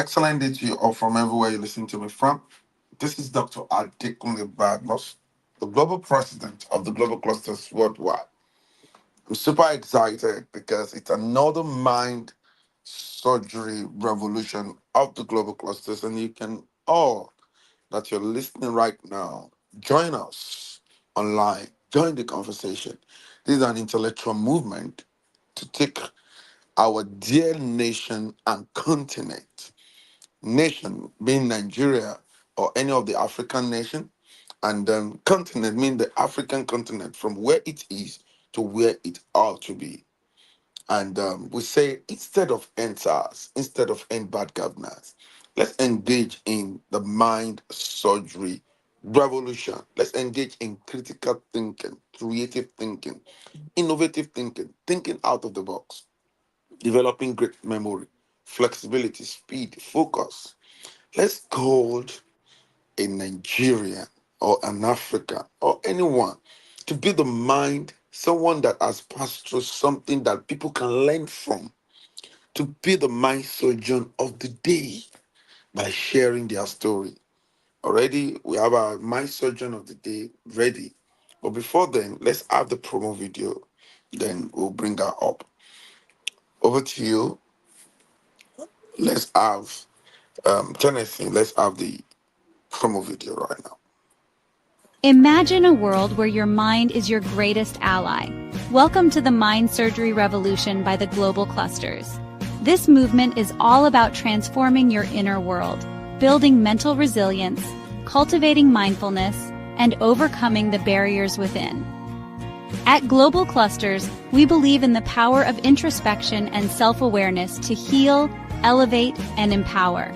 excellent day to you all from everywhere you listen to me from. This is Dr. Adekunle Badmos, the global president of the Global Clusters Worldwide. I'm super excited because it's another mind surgery revolution of the Global Clusters, and you can all that you're listening right now join us online, join the conversation. This is an intellectual movement to take our dear nation and continent nation being Nigeria or any of the African nation, and continent mean the African continent from where it is to where it ought to be. And we say instead of end SARS, instead of end bad governance, let's engage in the mind surgery revolution. Let's engage in critical thinking, creative thinking, innovative thinking, thinking out of the box, developing great memory, flexibility, speed, focus. Let's call a Nigerian or an African or anyone to be the mind, someone that has passed through something that people can learn from, to be the mind surgeon of the day by sharing their story. Already, we have our mind surgeon of the day ready. But before then, let's have the promo video, then we'll bring her up. Over to you. Let's have Tennessee, let's have the promo video right now. Imagine a world where your mind is your greatest ally. Welcome to the Mind Surgery Revolution by the Global Clusters. This movement is all about transforming your inner world, building mental resilience, cultivating mindfulness, and overcoming the barriers within. At Global Clusters, we believe in the power of introspection and self-awareness to heal, elevate, and empower.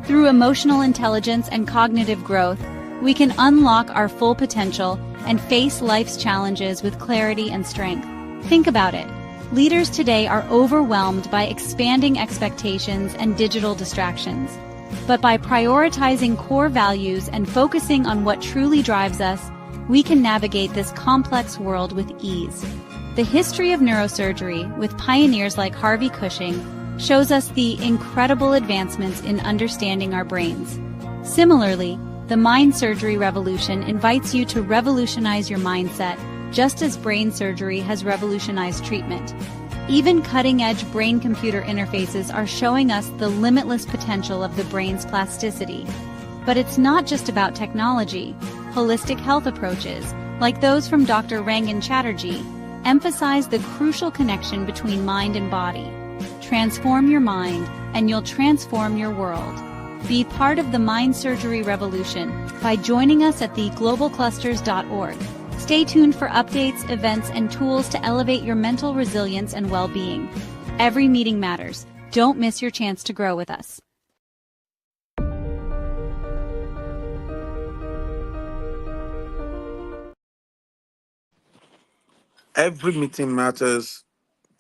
Through emotional intelligence and cognitive growth, we can unlock our full potential and face life's challenges with clarity and strength. Think about it. Leaders today are overwhelmed by expanding expectations and digital distractions. But by prioritizing core values and focusing on what truly drives us, we can navigate this complex world with ease. The history of neurosurgery, with pioneers like Harvey Cushing, shows us the incredible advancements in understanding our brains. Similarly, the mind surgery revolution invites you to revolutionize your mindset, just as brain surgery has revolutionized treatment. Even cutting-edge brain-computer interfaces are showing us the limitless potential of the brain's plasticity. But it's not just about technology. Holistic health approaches, like those from Dr. Rangan Chatterjee, emphasize the crucial connection between mind and body. Transform your mind, and you'll transform your world. Be part of the mind surgery revolution by joining us at theglobalclusters.org. Stay tuned for updates, events, and tools to elevate your mental resilience and well-being. Every meeting matters. Don't miss your chance to grow with us. Every meeting matters.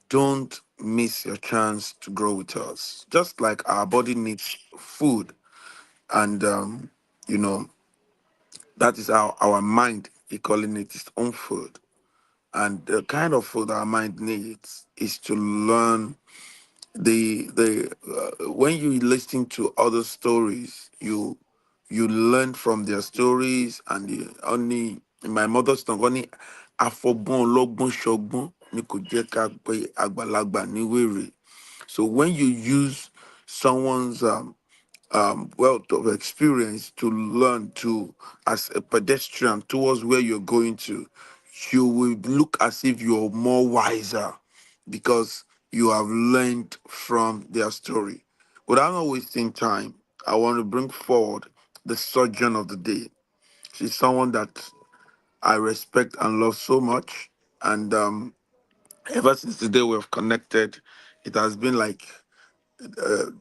Don't miss your chance to grow with us. Just like our body needs food, and you know that is how our mind is calling it its own food. And the kind of food our mind needs is to learn the when you listen to other stories, you learn from their stories. And the only in my mother's tongue, only afọgbọ́n ọlọ́gbọ́n ṣọgbọ́n ni kò jẹ́ ká pe àgbàlagbà ní wèrè. So when you use someone's wealth of experience to learn to as a pedestrian towards where you're going to, you will look as if you're more wiser because you have learned from their story. Without not wasting time, I want to bring forward the surgeon of the day. She's someone that I respect and love so much. And ever since the day we've connected, it has been like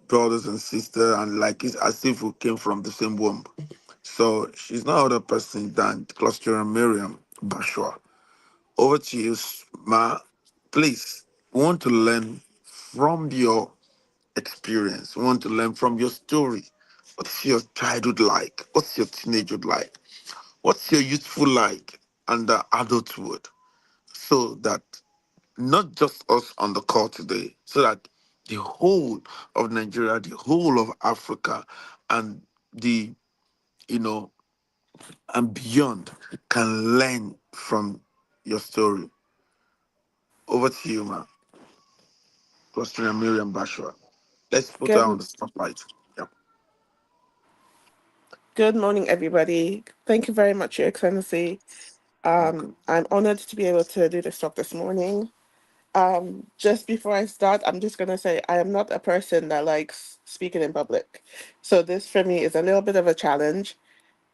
brothers and sisters, and like it's as if we came from the same womb. So she's no other person than Cluster Miriam Bashwa. Over to you, Ma. Please, we want to learn from your experience. We want to learn from your story. What's your childhood like? What's your teenagehood like? What's your youthful like and the adulthood? So that not just us on the call today, so that The whole of Nigeria, the whole of Africa, and the you know and beyond can learn from your story. Over to you, man. Christina Miriam Bashra. Let's put her on Good the spotlight. Yep. good morning, everybody. Thank you very much, Your Excellency. Okay. I'm honored to be able to do this talk this morning. Just before I start, I'm just gonna say I am not a person that likes speaking in public. So this for me is a little bit of a challenge,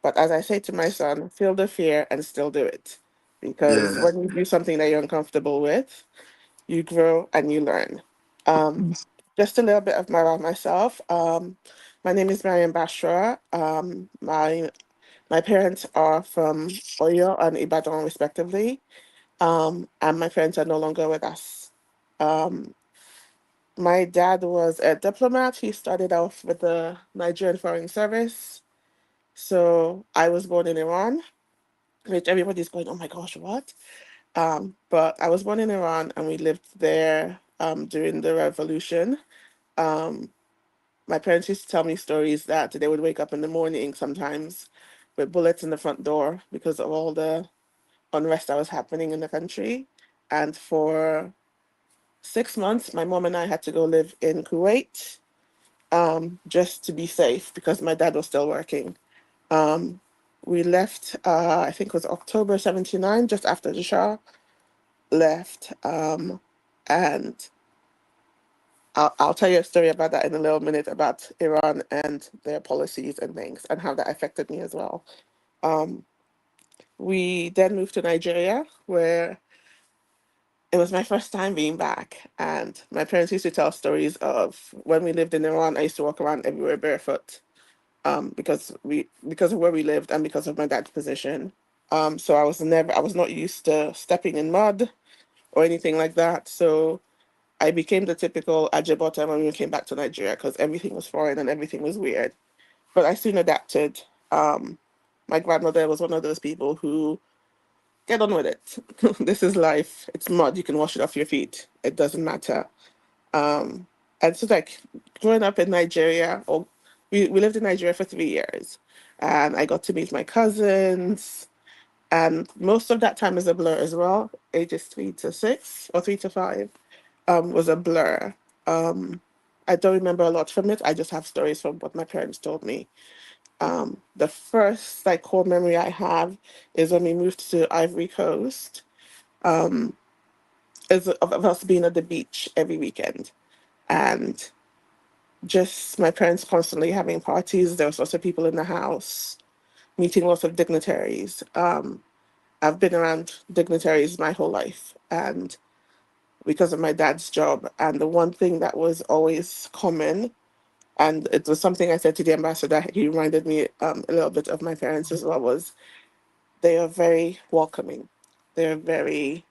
but as I say to my son, feel the fear and still do it. Because Yeah. when you do something that you're uncomfortable with, you grow and you learn. Um, just a little bit of about myself. My name is Mariam Bashra. My parents are from Oyo and Ibadan, respectively, and my parents are no longer with us. Um, my dad was a diplomat. He started off with the Nigerian Foreign Service. So I was born in Iran, which everybody's going, oh my gosh, what? But I was born in Iran and we lived there during the revolution. Um, my parents used to tell me stories that they would wake up in the morning sometimes with bullets in the front door because of all the unrest that was happening in the country. And for 6 months, my mom and I had to go live in Kuwait just to be safe because my dad was still working. Um, we left, I think it was October 79, just after the Shah left. And I'll tell you a story about that in a little minute about Iran and their policies and things and how that affected me as well. Um, we then moved to Nigeria, where it was my first time being back. And my parents used to tell stories of when we lived in Iran, I used to walk around everywhere barefoot because of where we lived and because of my dad's position. So I was not used to stepping in mud or anything like that. So I became the typical Ajibota when we came back to Nigeria because everything was foreign and everything was weird. But I soon adapted. Um, my grandmother was one of those people who get on with it. This is life. It's mud. You can wash it off your feet. It doesn't matter. Um, and so like growing up in Nigeria, or we lived in Nigeria for 3 years, and I got to meet my cousins. And most of that time is a blur as well. Ages 3 to 6 or 3 to 5 was a blur. Um, I don't remember a lot from it. I just have stories from what my parents told me. The first like core memory I have is when we moved to Ivory Coast. Um, is of us being at the beach every weekend and just my parents constantly having parties. There was lots of people in the house, meeting lots of dignitaries. I've been around dignitaries my whole life, and because of my dad's job. And the one thing that was always common, and it was something I said to the ambassador, he reminded me a little bit of my parents as well, was they are very welcoming. They're very,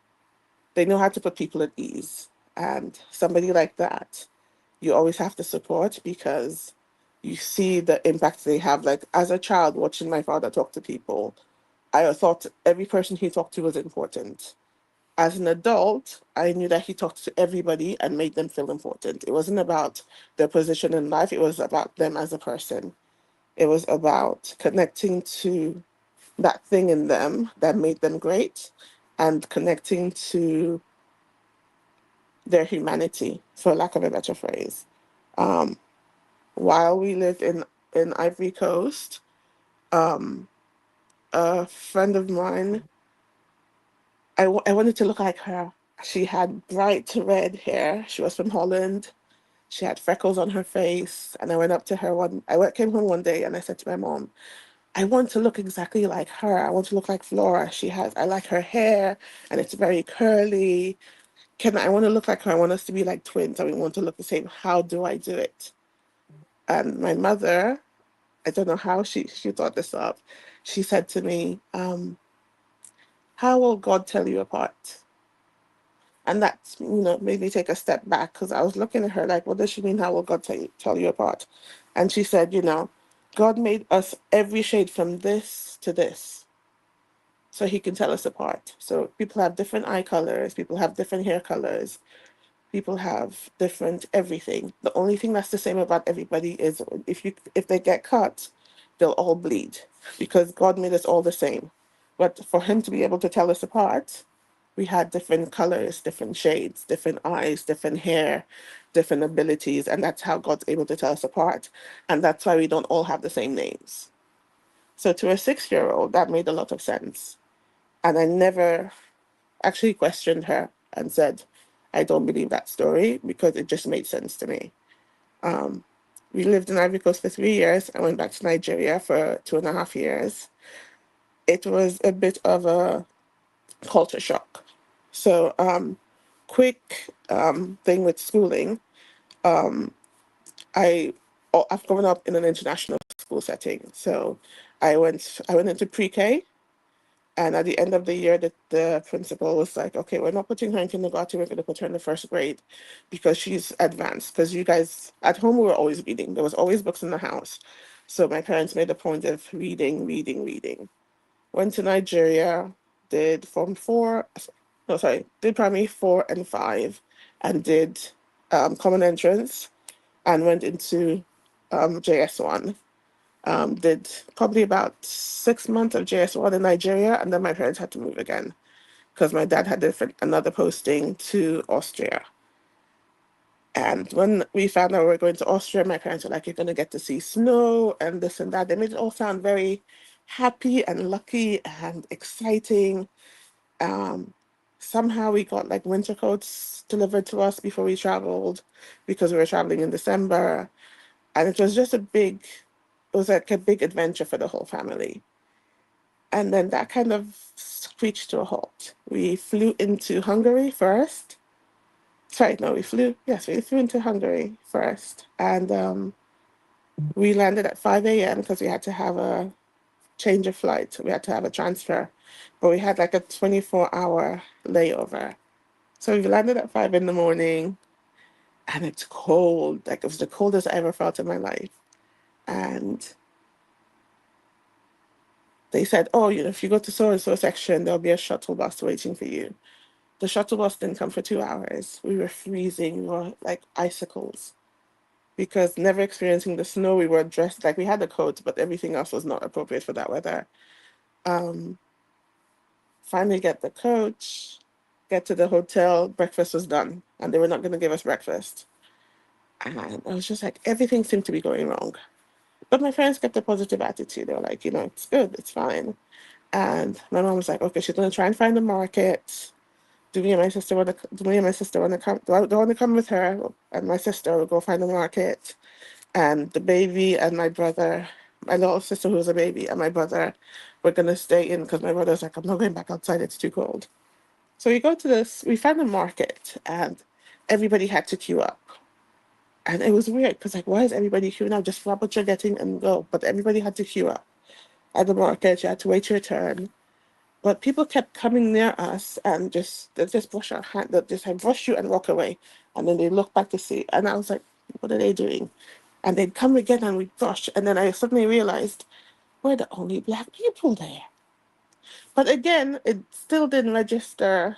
they know how to put people at ease. And somebody like that, you always have to support because you see the impact they have. Like as a child, watching my father talk to people, I thought every person he talked to was important. As an adult, I knew that he talked to everybody and made them feel important. It wasn't about their position in life, it was about them as a person. It was about connecting to that thing in them that made them great and connecting to their humanity, for lack of a better phrase. Um, while we lived in Ivory Coast, um, a friend of mine, I wanted to look like her. She had bright red hair. She was from Holland. She had freckles on her face. And I went up to her came home one day and I said to my mom, I want to look exactly like her. I want to look like Flora. I like her hair and it's very curly. I want to look like her. I want us to be like twins and we want to look the same. How do I do it? And my mother, I don't know how she thought this up. She said to me, how will God tell you apart? And that, made me take a step back because I was looking at her like, what does she mean? How will God tell you apart? And she said, God made us every shade from this to this so he can tell us apart. So people have different eye colors, people have different hair colors. People have different everything. The only thing that's the same about everybody is if they get cut, they'll all bleed because God made us all the same. But for him to be able to tell us apart, we had different colors, different shades, different eyes, different hair, different abilities, and that's how God's able to tell us apart. And that's why we don't all have the same names. So to a 6 year old, that made a lot of sense. And I never actually questioned her and said, I don't believe that story because it just made sense to me. Um, we lived in Ivory Coast for 3 years. I went back to Nigeria for 2.5 years. It was a bit of a culture shock. So, quick thing with schooling. Um, I've grown up in an international school setting. So, I went into pre-K. And at the end of the year, the principal was like, okay, we're not putting her in kindergarten, we're going to put her in the first grade because she's advanced. Because you guys, at home, we were always reading. There was always books in the house. So my parents made a point of reading, reading, reading. Went to Nigeria, did Form 4, no, sorry, did primary 4 and 5, and did Common Entrance, and went into JS1. Did probably about 6 months of JS1 in Nigeria, and then my parents had to move again because my dad had another posting to Austria. And when we found out we were going to Austria, my parents were like, "You're going to get to see snow and this and that." They made it all sound very happy and lucky and exciting. Um, Somehow we got like winter coats delivered to us before we traveled because we were traveling in December. And it was just it was like a big adventure for the whole family. And then that kind of screeched to a halt. We flew into Hungary first. Sorry, no, we flew into Hungary first. And we landed at 5 a.m. because we had to have a change of flight. We had to have a transfer. But we had like a 24-hour layover. So we landed at 5 in the morning and it's cold. Like it was the coldest I ever felt in my life. And they said, oh, if you go to so and so section, there'll be a shuttle bus waiting for you. The shuttle bus didn't come for 2 hours. We were freezing, we were like icicles because never experiencing the snow, we were dressed like we had the coat, but everything else was not appropriate for that weather. Um, Finally get the coach, get to the hotel, breakfast was done, and they were not going to give us breakfast. And I was just like, everything seemed to be going wrong. But my friends kept a positive attitude. They were like, it's good, it's fine. And my mom was like, okay, she's gonna try and find a market. Do me and my sister want to come? Do I want to come with her? And my sister will go find a market. And the baby and my brother, my little sister who was a baby, and my brother were gonna stay in because my brother's like, I'm not going back outside. It's too cold. So we found a market, and everybody had to queue up. And it was weird because like, why is everybody queuing up? Just grab what you're getting and go. But everybody had to queue up at the market. You had to wait your turn. But people kept coming near us and they just brush our hand, they just like brush you and walk away. And then they look back to see. And I was like, what are they doing? And they'd come again and we'd brush. And then I suddenly realized we're the only black people there. But again, it still didn't register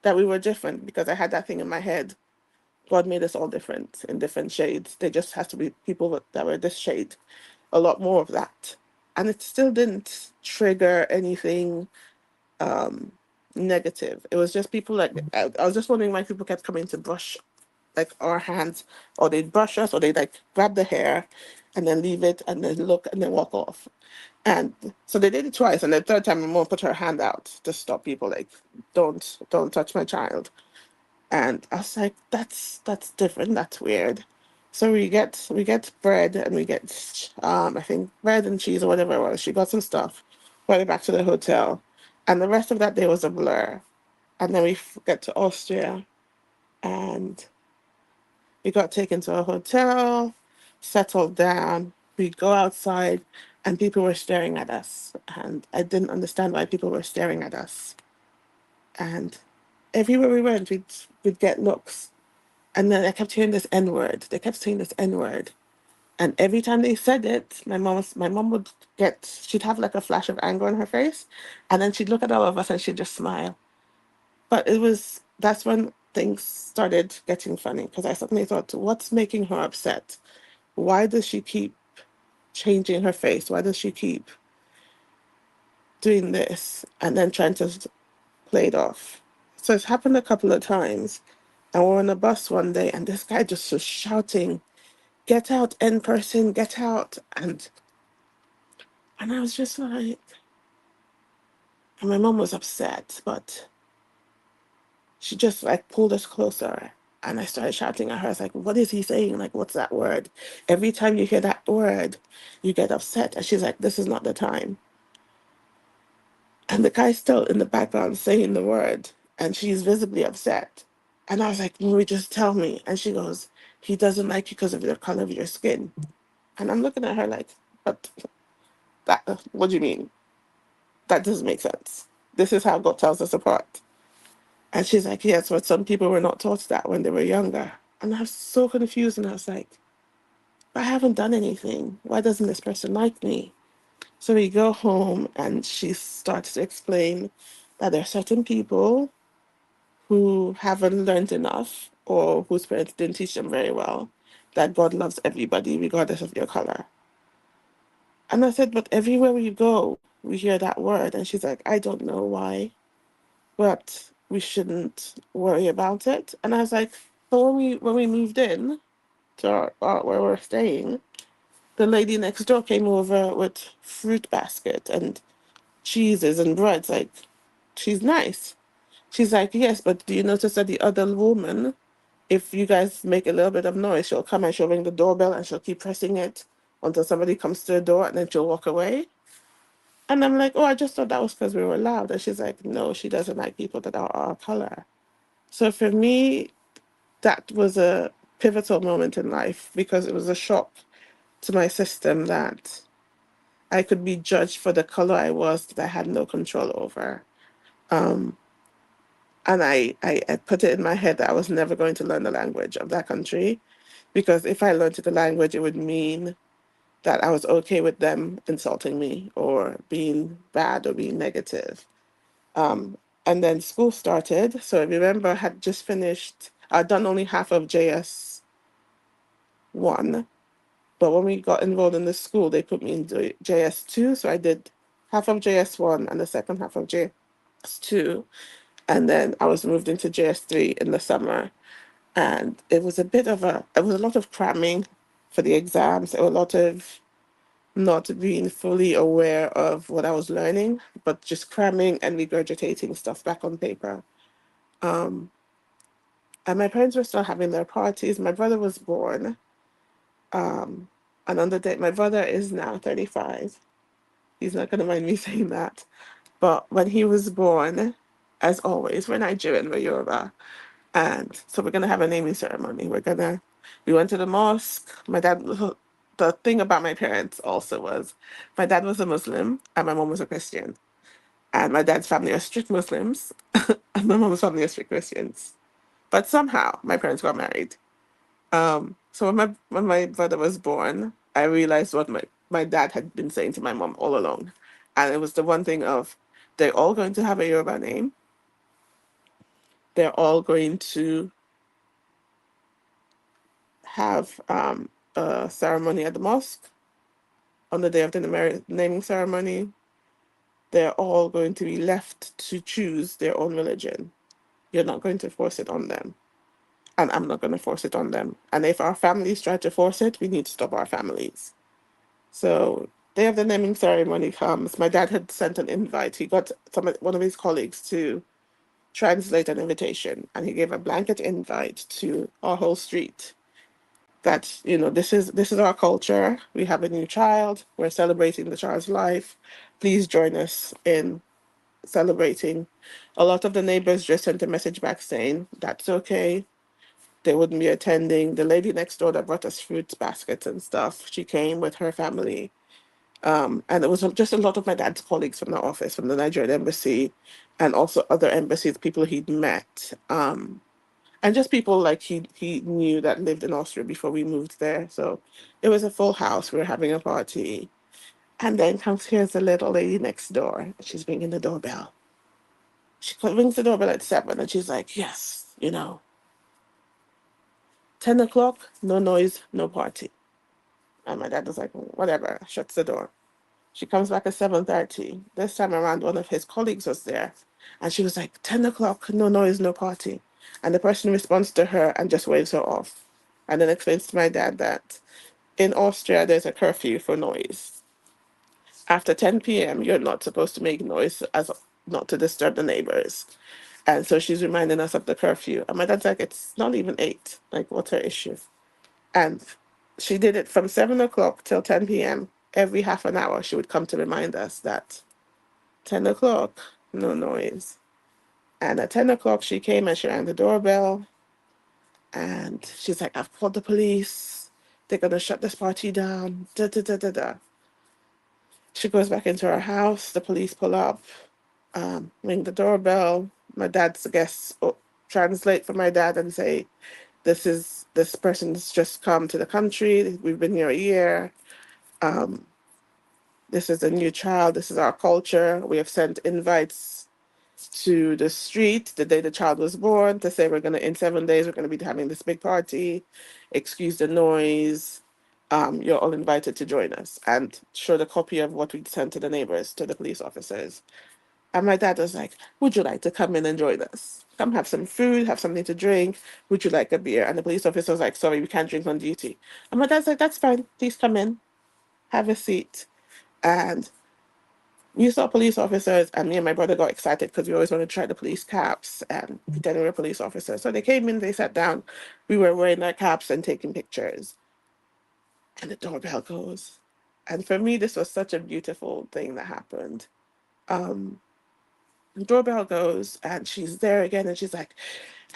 that we were different because I had that thing in my head. God made us all different in different shades. There just has to be people that were this shade, a lot more of that. And it still didn't trigger anything negative. It was just people like I was just wondering why people kept coming to brush like our hands, or they'd brush us, or they'd like grab the hair and then leave it and then look and then walk off. And so they did it twice, and the third time my mom put her hand out to stop people like, don't touch my child. And I was like, that's different, that's weird. So we get bread and we get I think bread and cheese or whatever it was. She got some stuff, brought it back to the hotel. And the rest of that day was a blur. And then get to Austria and we got taken to a hotel, settled down. We go outside and people were staring at us. And I didn't understand why people were staring at us. And everywhere we went, we'd get looks. And then I kept hearing this N word. They kept saying this N word. And every time they said it, my mom would she'd have like a flash of anger on her face. And then she'd look at all of us and she'd just smile. But that's when things started getting funny because I suddenly thought, what's making her upset? Why does she keep changing her face? Why does she keep doing this and then trying to play it off? So it's happened a couple of times. And we're on a bus one day, and this guy just was shouting, "Get out, in person, get out!" And I was just like, and my mom was upset, but she just like pulled us closer. And I started shouting at her. I was like, "What is he saying? Like, what's that word? Every time you hear that word, you get upset." And she's like, "This is not the time." And the guy's still in the background saying the word, and she's visibly upset. And I was like, "Will you just tell me?" And she goes, "He doesn't like you because of the color of your skin." And I'm looking at her like, "But what do you mean? That doesn't make sense. This is how God tells us apart." And she's like, "Yes, but some people were not taught that when they were younger." And I was so confused. And I was like, "I haven't done anything. Why doesn't this person like me?" So we go home, and she starts to explain that there are certain people who haven't learned enough or whose parents didn't teach them very well that God loves everybody, regardless of your color. And I said, "But everywhere we go, we hear that word." And she's like, "I don't know why, but we shouldn't worry about it." And I was like, "But when we moved in to where we're staying, the lady next door came over with fruit basket and cheeses and breads. Like, she's nice." She's like, "Yes, but do you notice that the other woman, if you guys make a little bit of noise, she'll come and she'll ring the doorbell and she'll keep pressing it until somebody comes to the door and then she'll walk away." And I'm like, "Oh, I just thought that was because we were loud." And she's like, "No, she doesn't like people that are our color." So for me, that was a pivotal moment in life because it was a shock to my system that I could be judged for the color I was that I had no control over. Um, and I put it in my head that I was never going to learn the language of that country because if I learned the language, it would mean that I was okay with them insulting me or being bad or being negative. Um, and then school started. So I remember I had just finished, I'd done only half of JS1. But when we got enrolled in the school, they put me in JS2. So I did half of JS1 and the second half of JS2. And then I was moved into JS3 in the summer. And it was a lot of cramming for the exams. There were a lot of not being fully aware of what I was learning, but just cramming and regurgitating stuff back on paper. Um, and my parents were still having their parties. My brother was born. Um, and on the day, my brother is now 35. He's not going to mind me saying that. But when he was born, as always, we're Nigerian, we're Yoruba. And so we're going to have a naming ceremony. We went to the mosque. The thing about my parents also was my dad was a Muslim and my mom was a Christian. And my dad's family are strict Muslims and my mom's family are strict Christians. But somehow my parents got married. So when my brother was born, I realized what my dad had been saying to my mom all along. And it was the one thing of they're all going to have a Yoruba name. They're all going to have a ceremony at the mosque on the day of the naming ceremony. They're all going to be left to choose their own religion. You're not going to force it on them. And I'm not going to force it on them. And if our families try to force it, we need to stop our families. So day of the naming ceremony comes. My dad had sent an invite. He got one of his colleagues to translate an invitation, and he gave a blanket invite to our whole street. That this is our culture. We have a new child. We're celebrating the child's life. Please join us in celebrating. A lot of the neighbors just sent a message back saying that's okay. They wouldn't be attending. The lady next door that brought us fruit baskets and stuff, she came with her family. And it was just a lot of my dad's colleagues from the office, from the Nigerian embassy, and also other embassies, people he'd met, and just people like he knew that lived in Austria before we moved there. So it was a full house. We were having a party, and then comes here's the little lady next door. She's ringing the doorbell. She rings the doorbell at 7, and she's like, "Yes, you know, 10 o'clock, no noise, no party. And my dad was like, whatever, shuts the door. She comes back at 7:30. This time around, one of his colleagues was there. And she was like, 10 o'clock, no noise, no party. And the person responds to her and just waves her off. And then explains to my dad that in Austria, there's a curfew for noise. After 10 p.m., you're not supposed to make noise as not to disturb the neighbors. And so she's reminding us of the curfew. And my dad's like, it's not even 8. Like, what's her issue? And she did it from 7 o'clock till 10 p.m. Every half an hour, she would come to remind us that 10 o'clock, no noise. And at 10 o'clock, she came and she rang the doorbell. And she's like, I've called the police. They're going to shut this party down. Da, da, da, da, da. She goes back into her house. The police pull up, ring the doorbell. My dad's guests translate for my dad and say, this person's just come to the country. We've been here a year. Um, this is a new child. This is our culture. We have sent invites to the street the day the child was born to say in 7 days we're gonna be having this big party. Excuse the noise. You're all invited to join us, and showed a copy of what we'd sent to the neighbors, to the police officers. And my dad was like, would you like to come in and join us? Come have some food, have something to drink. Would you like a beer? And the police officer was like, sorry, we can't drink on duty. And my dad's like, that's fine. Please come in, have a seat. And we saw police officers, and me and my brother got excited because we always wanted to try the police caps and pretend we were police officers. So they came in, they sat down. We were wearing our caps and taking pictures. And the doorbell goes. And for me, this was such a beautiful thing that happened. Um, the doorbell goes, and she's there again, and she's like,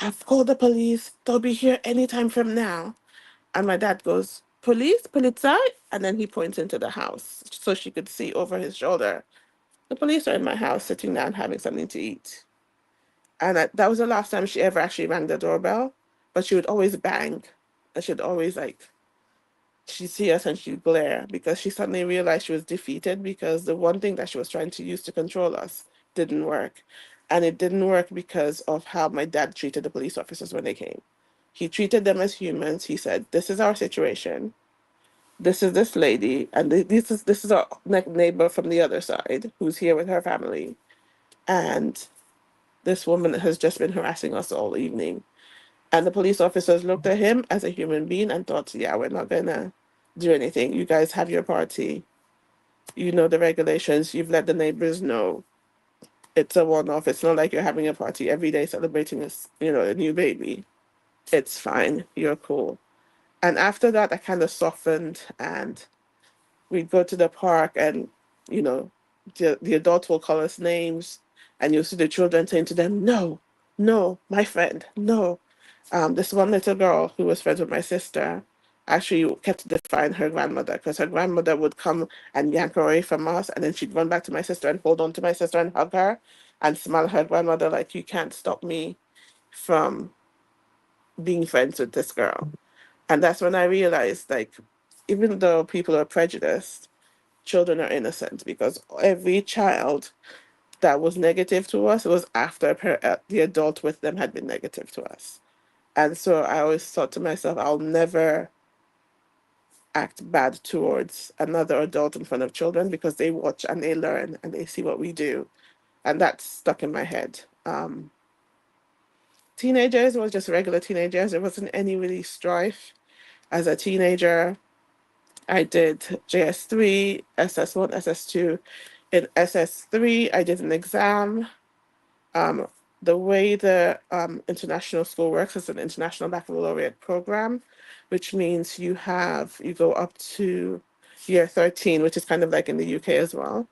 I've called the police. They'll be here anytime from now. And my dad goes, police, polizei? And then he points into the house so she could see over his shoulder. The police are in my house sitting down having something to eat. And that was the last time she ever actually rang the doorbell. But she would always bang. And she'd always she'd see us and she'd glare because she suddenly realized she was defeated because the one thing that she was trying to use to control us didn't work. And it didn't work because of how my dad treated the police officers when they came. He treated them as humans. He said, this is our situation. This is this lady. And this is our neighbor from the other side who's here with her family. And this woman has just been harassing us all evening. And the police officers looked at him as a human being and thought, yeah, we're not going to do anything. You guys have your party. You know the regulations. You've let the neighbors know. It's a one-off. It's not like you're having a party every day celebrating a new baby. It's fine. You're cool. And after that, I kind of softened, and we'd go to the park, and you know the adults will call us names, and you'll see the children saying to them, no, no, my friend, no. This one little girl who was friends with my sister actually kept defying her grandmother because her grandmother would come and yank her away from us, and then she'd run back to my sister and hold on to my sister and hug her and smile at her grandmother like, you can't stop me from being friends with this girl. And that's when I realized, even though people are prejudiced, children are innocent because every child that was negative to us was after the adult with them had been negative to us. And so I always thought to myself, I'll never act bad towards another adult in front of children because they watch and they learn and they see what we do. And that's stuck in my head. Teenagers was just regular teenagers. There wasn't any really strife. As a teenager, I did JS3, SS1, SS2. In SS3, I did an exam. Um, the way the international school works is an international baccalaureate program, which means you go up to year 13, which is kind of like in the UK as well,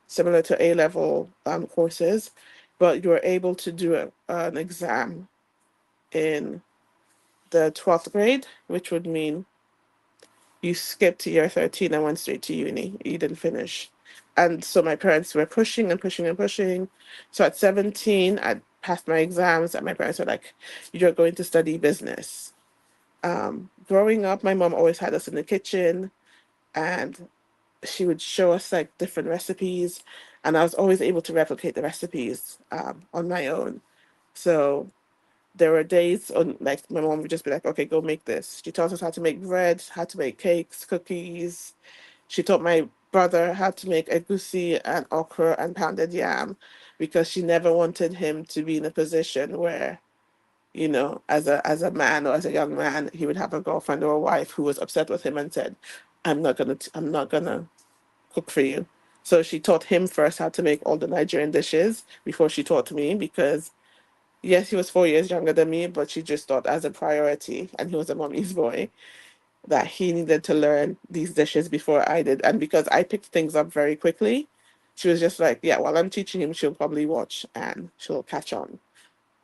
similar to A-level courses, but you're able to do an exam in the 12th grade, which would mean you skipped year 13 and went straight to uni. You didn't finish. And so my parents were pushing and pushing and pushing. So at 17, I passed my exams, and my parents were like, you're going to study business. Growing up, my mom always had us in the kitchen, and she would show us different recipes. And I was always able to replicate the recipes on my own. So There were days on like my mom would just be like, okay, go make this. She taught us how to make bread, how to make cakes, cookies. She taught my brother how to make egusi and okra and pounded yam because she never wanted him to be in a position where, as a man or as a young man, he would have a girlfriend or a wife who was upset with him and said, I'm not gonna cook for you. So she taught him first how to make all the Nigerian dishes before she taught me because yes, he was 4 years younger than me, but she just thought as a priority, and he was a mommy's boy, that he needed to learn these dishes before I did. And because I picked things up very quickly, she was just like, yeah, while I'm teaching him, she'll probably watch and she'll catch on.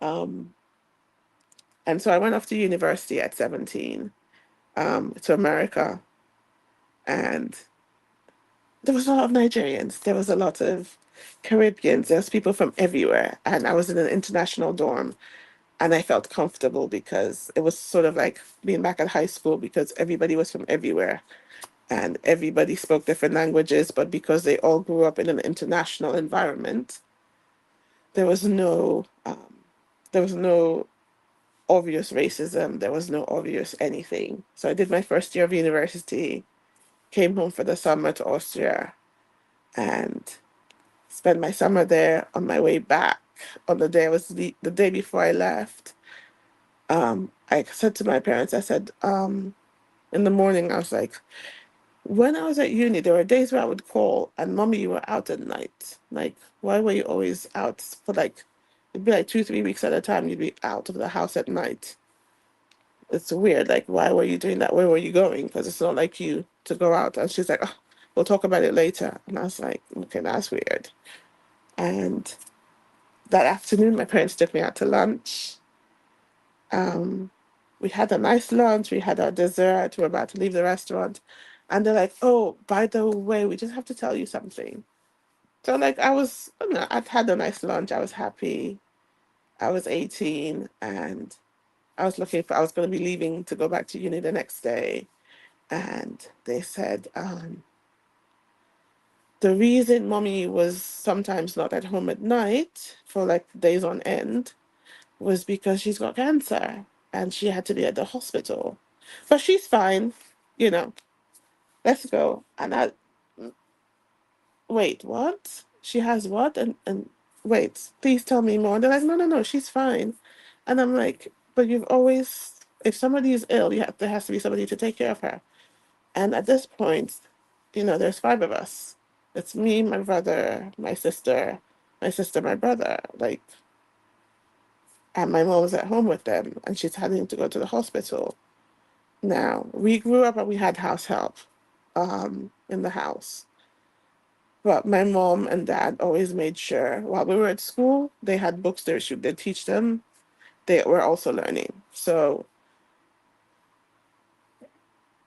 Um, and so I went off to university at 17, to America, and there was a lot of Nigerians. There was a lot of Caribbeans. There was people from everywhere. And I was in an international dorm. And I felt comfortable because it was sort of like being back at high school because everybody was from everywhere and everybody spoke different languages. But because they all grew up in an international environment, there was no there was no obvious racism. There was no obvious anything. So I did my first year of university, came home for the summer to Austria, and spent my summer there. On my way back, on the day the day before I left, I said to my parents, I said, in the morning, I was like, when I was at uni, there were days where I would call and mommy, you were out at night. Like, why were you always out for like, it'd be like 2, 3 weeks at a time, you'd be out of the house at night. It's weird. Like, why were you doing that? Where were you going? Because it's not like you to go out. And she's like, oh, we'll talk about it later. And I was like, okay, that's weird. And that afternoon, my parents took me out to lunch. Um, we had a nice lunch. We had our dessert. We were about to leave the restaurant. And they're like, oh, by the way, we just have to tell you something. So, like, I'd had a nice lunch. I was happy. I was 18 and I was going to be leaving to go back to uni the next day. And they said, the reason mommy was sometimes not at home at night for like days on end was because she's got cancer and she had to be at the hospital. But she's fine, you know, let's go. And I, wait, what? She has what? And wait, please tell me more. And they're like, no, no, no, she's fine. And I'm like, but you've always, if somebody is ill, there has to be somebody to take care of her. And at this point, there's five of us. It's me, my brother, my sister, my brother. Like, and my mom was at home with them, and she's having to go to the hospital. Now, we grew up and we had house help in the house. But my mom and dad always made sure while we were at school, they had books there should they teach them. They were also learning. So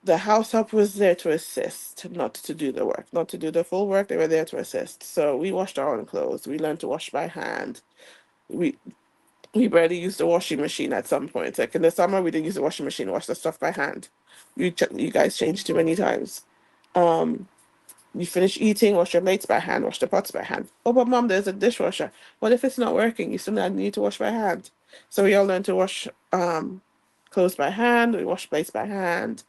the house help was there to assist, not to do the work, not to do the full work. They were there to assist. So we washed our own clothes. We learned to wash by hand. We we barely used the washing machine at some point. Like in the summer, we didn't use the washing machine, wash the stuff by hand. You guys changed too many times. Um, you finish eating, wash your plates by hand, wash the pots by hand. Oh, but mom, there's a dishwasher. What if it's not working? You still need to wash by hand. So we all learned to wash clothes by hand. We wash plates by hand,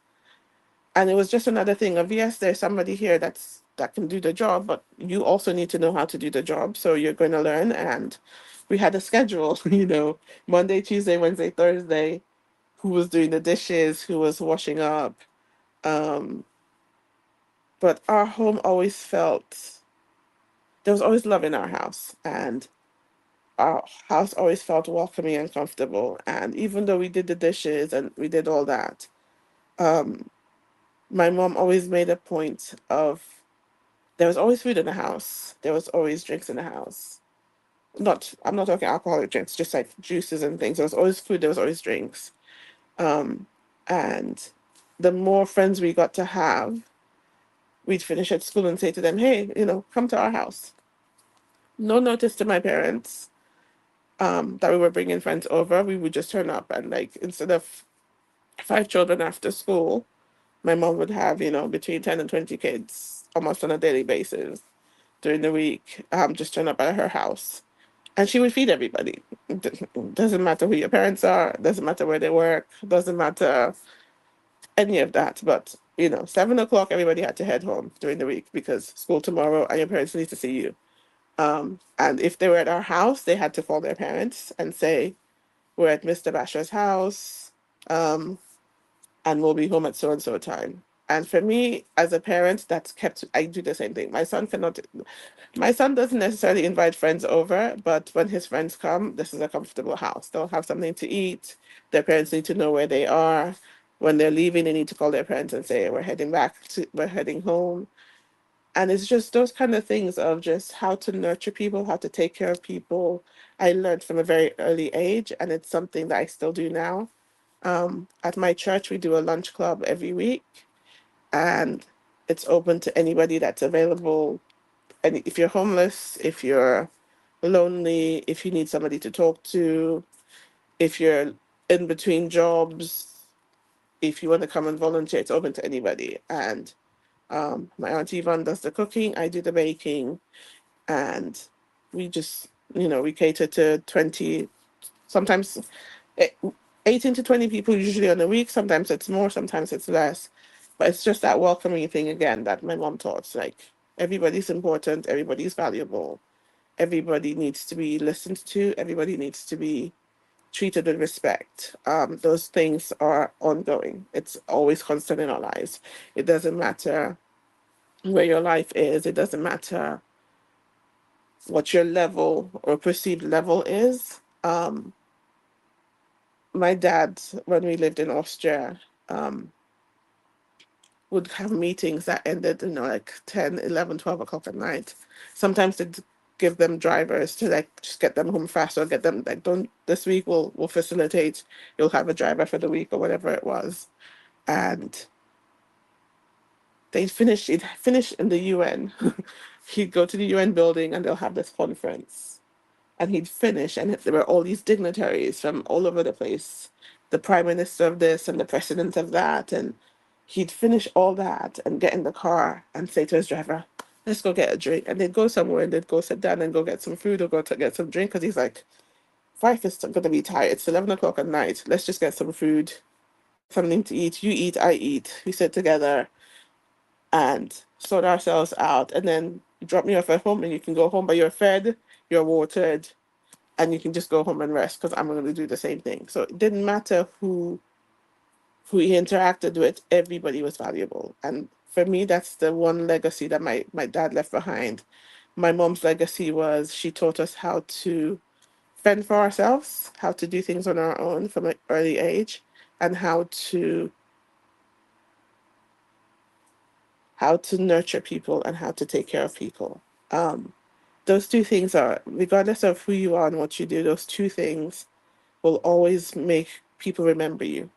and it was just another thing of yes, there's somebody here that can do the job, but you also need to know how to do the job. So you're going to learn, and we had a schedule. Monday, Tuesday, Wednesday, Thursday. Who was doing the dishes? Who was washing up? Um, but our home always felt there was always love in our house, and our house always felt welcoming and comfortable. And even though we did the dishes and we did all that, um, my mom always made a point of there was always food in the house. There was always drinks in the house. I'm not talking alcoholic drinks, just like juices and things. There was always food, there was always drinks. Um, and the more friends we got to have, we'd finish at school and say to them, hey, come to our house. No notice to my parents that we were bringing friends over. We would just turn up and, like, instead of five children after school, my mom would have, between 10 and 20 kids almost on a daily basis during the week, just turn up at her house. and she would feed everybody. Doesn't matter who your parents are, doesn't matter where they work, doesn't matter any of that. But 7 o'clock, everybody had to head home during the week because school tomorrow and your parents need to see you. And if they were at our house, they had to call their parents and say, "We're at Mr. Basher's house, um, and we'll be home at so and so time." And for me, as a parent, that's kept. I do the same thing. My son cannot. My son doesn't necessarily invite friends over, but when his friends come, this is a comfortable house. They'll have something to eat. Their parents need to know where they are. When they're leaving, they need to call their parents and say, we're heading home." And it's just those kind of things of just how to nurture people, how to take care of people. I learned from a very early age, and it's something that I still do now. At my church, we do a lunch club every week, and it's open to anybody that's available. And if you're homeless, if you're lonely, if you need somebody to talk to, if you're in between jobs, if you want to come and volunteer, it's open to anybody. And my auntie Yvonne does the cooking, I do the baking, and we just, we cater to 20, sometimes eh, 18 to 20 people usually on a week. Sometimes it's more, sometimes it's less. But it's just that welcoming thing again that my mom taught. Like, everybody's important, everybody's valuable, everybody needs to be listened to, everybody needs to be treated with respect. Those things are ongoing. It's always constant in our lives. It doesn't matter where your life is, it doesn't matter what your level or perceived level is. My dad, when we lived in Austria, would have meetings that ended, like 10, 11, 12 o'clock at night. Sometimes they'd give them drivers to like just get them home fast or get them like, don't, this week we'll facilitate, you'll have a driver for the week or whatever it was. And he'd finish in the UN. He'd go to the UN building and they'll have this conference. And he'd finish, and there were all these dignitaries from all over the place, the prime minister of this and the president of that. And he'd finish all that and get in the car and say to his driver, "Let's go get a drink." And they'd go somewhere and they'd go sit down and go get some food or go to get some drink, because he's like, "Fife is going to be tired. It's 11 o'clock at night. Let's just get some food, get something to eat. You eat, I eat. We sit together and sort ourselves out. And then you drop me off at home and you can go home, but you're fed, you're watered, and you can just go home and rest, because I'm going to do the same thing." So it didn't matter who he interacted with, everybody was valuable. And for me, that's the one legacy that my dad left behind. My mom's legacy was she taught us how to fend for ourselves, how to do things on our own from an early age, and how to nurture people and how to take care of people. Those two things are, regardless of who you are and what you do, those two things will always make people remember you.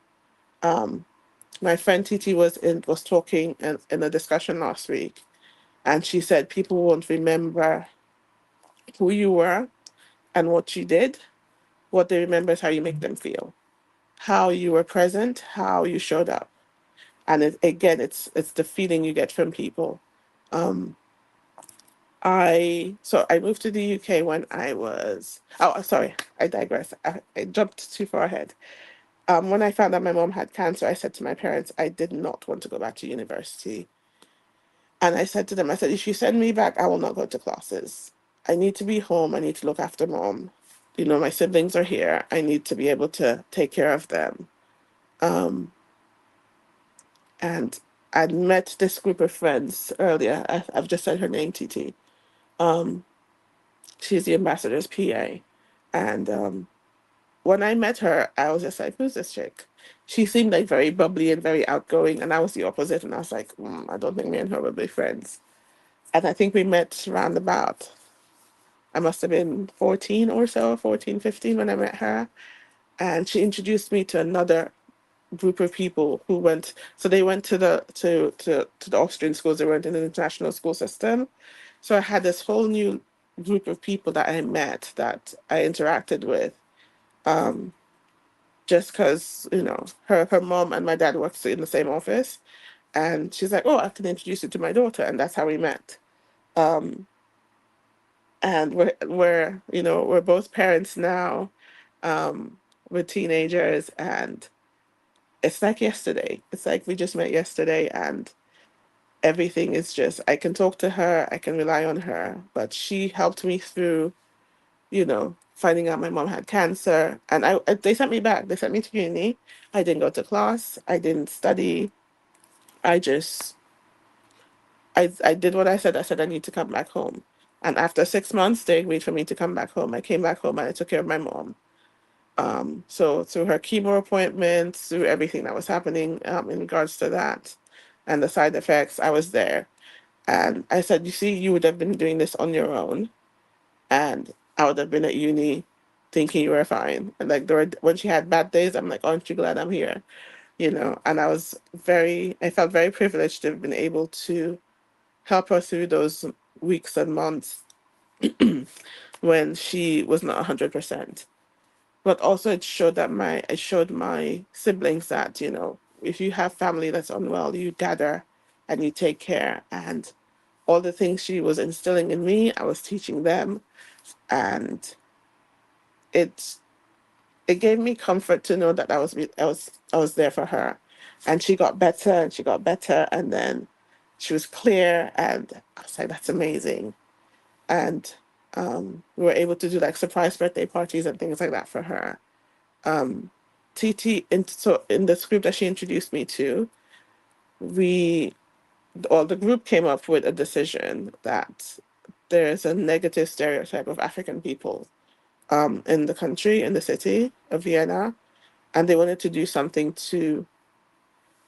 My friend Titi was talking in a discussion last week, and she said people won't remember who you were and what you did. What they remember is how you make them feel, how you were present, how you showed up. And again, it's the feeling you get from people. I moved to the UK when I was, oh, sorry, I digress. I jumped too far ahead. When I found out my mom had cancer, I said to my parents, I did not want to go back to university. And I said to them, I said, if you send me back, I will not go to classes. I need to be home. I need to look after mom. My siblings are here. I need to be able to take care of them. And I'd met this group of friends earlier. I've just said her name, TT. She's the ambassador's PA. And when I met her, I was just like, who's this chick? She seemed like very bubbly and very outgoing. And I was the opposite. And I was like, I don't think me and her will be friends. And I think we met around about, I must have been 14 or so, 14, 15 when I met her. And she introduced me to another group of people who went, so they went to the Austrian schools, they went in the international school system. So I had this whole new group of people that I met, that I interacted with, just because, her mom and my dad worked in the same office. And she's like, oh, I can introduce you to my daughter. And that's how we met. and we're both parents now, with teenagers, and it's like yesterday. It's like we just met yesterday, and everything is just, I can talk to her, I can rely on her, but she helped me through, finding out my mom had cancer. And they sent me back. They sent me to uni. I didn't go to class. I didn't study. I just, I did what I said. I said I need to come back home. And after 6 months, they agreed for me to come back home. I came back home and I took care of my mom. So through her chemo appointments, through everything that was happening, in regards to that and the side effects, I was there. And I said, you see, you would have been doing this on your own, and I would have been at uni thinking you were fine. And like when she had bad days, I'm like, aren't you glad I'm here? And I felt very privileged to have been able to help her through those weeks and months when she was not 100%. But also it showed my siblings that, if you have family that's unwell, you gather and you take care. And all the things she was instilling in me, I was teaching them. And it it gave me comfort to know that I was there for her. And she got better and she got better, and then she was clear, and I was like, that's amazing. And we were able to do like surprise birthday parties and things like that for her. So in this group that she introduced me to, we all the group came up with a decision that there's a negative stereotype of African people, in the country, in the city of Vienna, and they wanted to do something to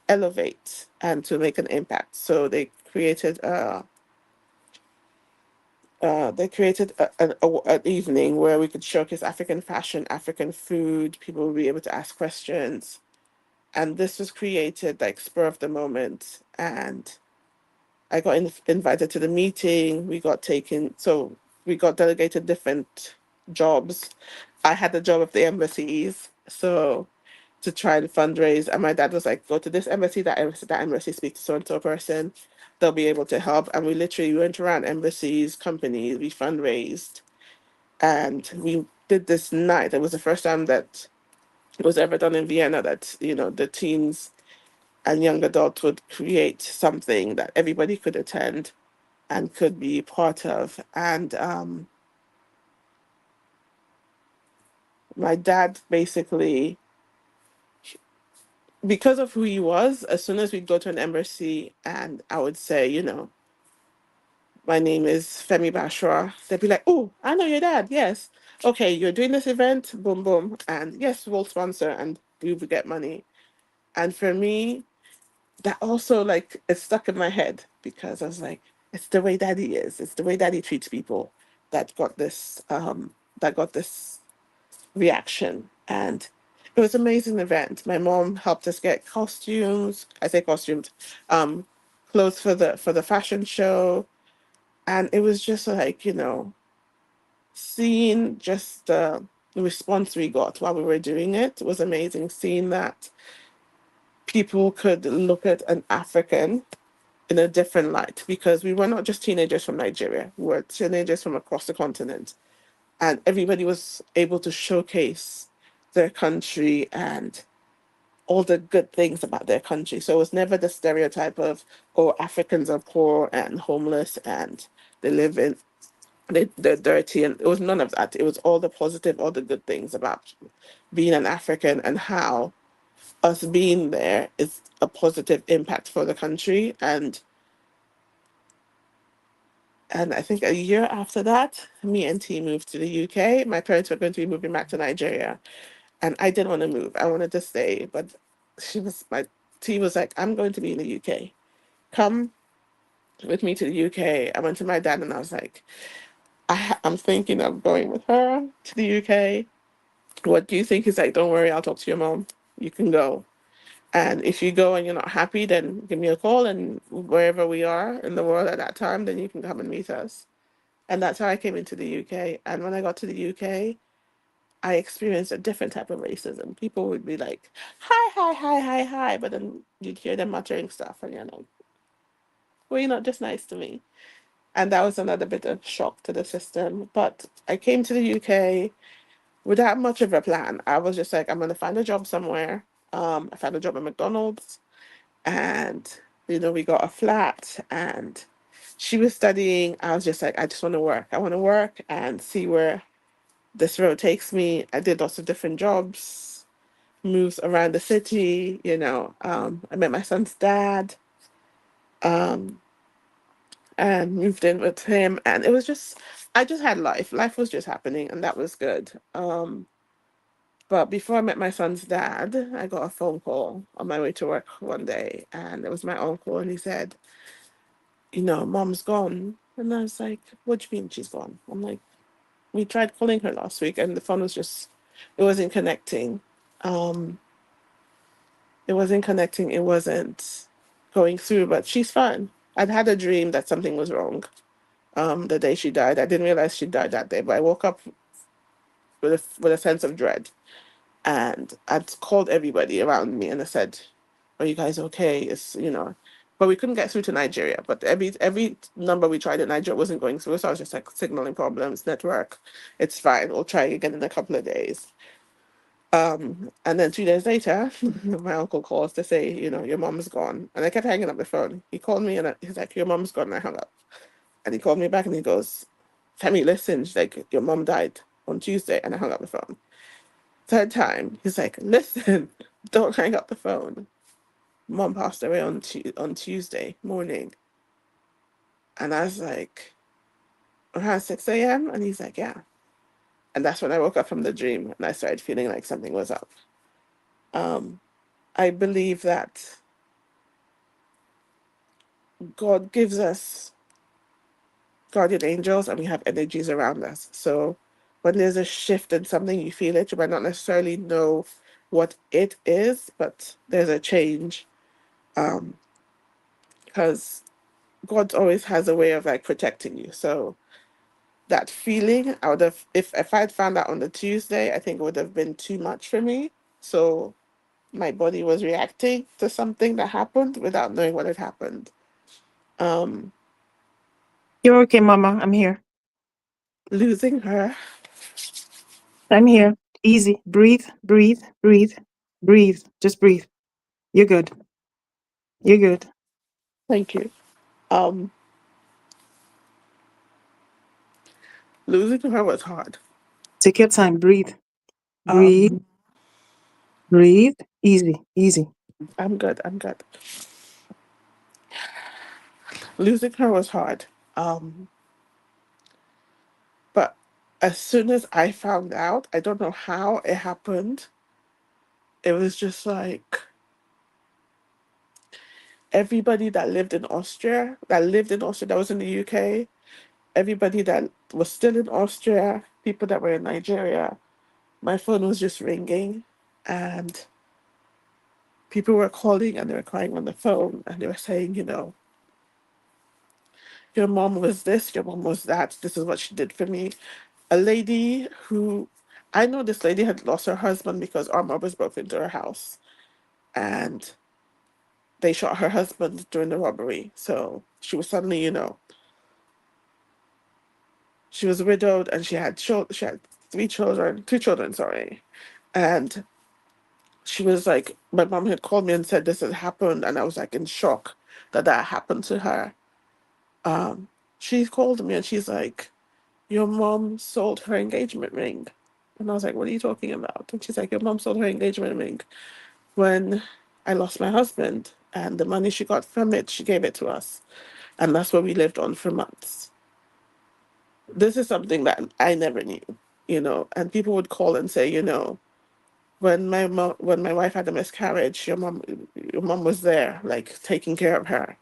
elevate and to make an impact. So they created an evening where we could showcase African fashion, African food. People would be able to ask questions, and this was created like spur of the moment. And I got invited to the meeting. We got delegated different jobs. I had the job of the embassies, so to try and fundraise. And my dad was like, "Go to this embassy, that embassy, speak to so and so person. They'll be able to help." And we literally went around embassies, companies. We fundraised, and we did this night. It was the first time that it was ever done in Vienna. That the teens and young adults would create something that everybody could attend and could be part of. And my dad basically, because of who he was, as soon as we'd go to an embassy and I would say, my name is Femi Bashra, they'd be like, "Oh, I know your dad. Yes. Okay, you're doing this event, boom, boom. And yes, we'll sponsor and we will get money." And for me, that also, like, it stuck in my head because I was like, it's the way daddy is. It's the way daddy treats people that got this reaction. And it was an amazing event. My mom helped us get costumes. I say costumes, um, clothes for the fashion show. And it was just like, seeing just the response we got while we were doing it was amazing. Seeing that people could look at an African in a different light, because we were not just teenagers from Nigeria, we were teenagers from across the continent. And everybody was able to showcase their country and all the good things about their country. So it was never the stereotype of, oh, Africans are poor and homeless and they live in they're dirty, and it was none of that. It was all the positive, all the good things about being an African, and how us being there is a positive impact for the country. And I think a year after that, me and T moved to the UK. My parents were going to be moving back to Nigeria, and I didn't want to move. I wanted to stay, but my T was like, "I'm going to be in the UK. Come with me to the UK." I went to my dad and I was like, I'm thinking of going with her to the UK. What do you think? He's like, "Don't worry, I'll talk to your mom. You can go. And if you go and you're not happy, then give me a call. And wherever we are in the world at that time, then you can come and meet us." And that's how I came into the UK. And when I got to the UK, I experienced a different type of racism. People would be like, "Hi, hi, hi, hi, hi." But then you'd hear them muttering stuff, and you're like, "Well, you're not just nice to me." And that was another bit of shock to the system. But I came to the UK without much of a plan. I was just like, I'm gonna find a job somewhere. I found a job at McDonald's, and we got a flat, and she was studying. I was just like, I just want to work. I want to work and see where this road takes me. I did lots of different jobs, moves around the city. I met my son's dad, um, and moved in with him, and it was just, I just had life. Life was just happening, and that was good. But before I met my son's dad, I got a phone call on my way to work one day, and it was my uncle, and he said, Mom's gone. And I was like, what do you mean she's gone? I'm like, we tried calling her last week, and the phone was just, it wasn't connecting. Um, it wasn't connecting, it wasn't going through, but she's fine. I'd had a dream that something was wrong the day she died. I didn't realize she died that day, but I woke up with a sense of dread. And I'd called everybody around me and I said, "Are you guys okay?" But we couldn't get through to Nigeria. But every number we tried in Nigeria wasn't going through. So I was just like, signaling problems, network. It's fine. We'll try again in a couple of days. And then 2 days later, my uncle calls to say, your mom's gone. And I kept hanging up the phone. He called me and he's like, your mom's gone. And I hung up. And he called me back and he goes, Femi, listen. She's like, your mom died on Tuesday. And I hung up the phone. Third time, he's like, listen, don't hang up the phone. Mom passed away on Tuesday morning. And I was like, around 6 a.m.? And he's like, yeah. And that's when I woke up from the dream and I started feeling like something was up. Um, I believe that God gives us guardian angels and we have energies around us. So when there's a shift in something, you feel it. You might not necessarily know what it is, but there's a change. Because God always has a way of like protecting you. So that feeling, I would have, if I'd found out on the Tuesday, I think it would have been too much for me. So my body was reacting to something that happened without knowing what had happened. Um, You're okay, Mama. I'm here. Losing her, I'm here. Easy. Breathe, breathe, breathe, breathe. Just breathe. You're good. You're good. thank you. Um, Losing her was hard. Take your time. Breathe. Breathe, Um, breathe. Easy, easy. I'm good. I'm good. Losing her was hard. Um, but as soon as I found out, I don't know how it happened. It was just like everybody that was in the UK, everybody that was still in Austria, people that were in Nigeria, my phone was just ringing and people were calling and they were crying on the phone and they were saying, your mom was this, your mom was that, this is what she did for me. A lady who, I know this lady had lost her husband because armed robbers broke into her house and they shot her husband during the robbery. So she was suddenly, she was widowed and she had two children, sorry. And she was like, my mom had called me and said this had happened, and I was like in shock that that happened to her. Um, she called me and she's like, your mom sold her engagement ring. And I was like, what are you talking about? And she's like, your mom sold her engagement ring when I lost my husband, and the money she got from it, she gave it to us. And that's what we lived on for months. This is something that I never knew, and people would call and say, when my wife had a miscarriage, your mom was there, like taking care of her.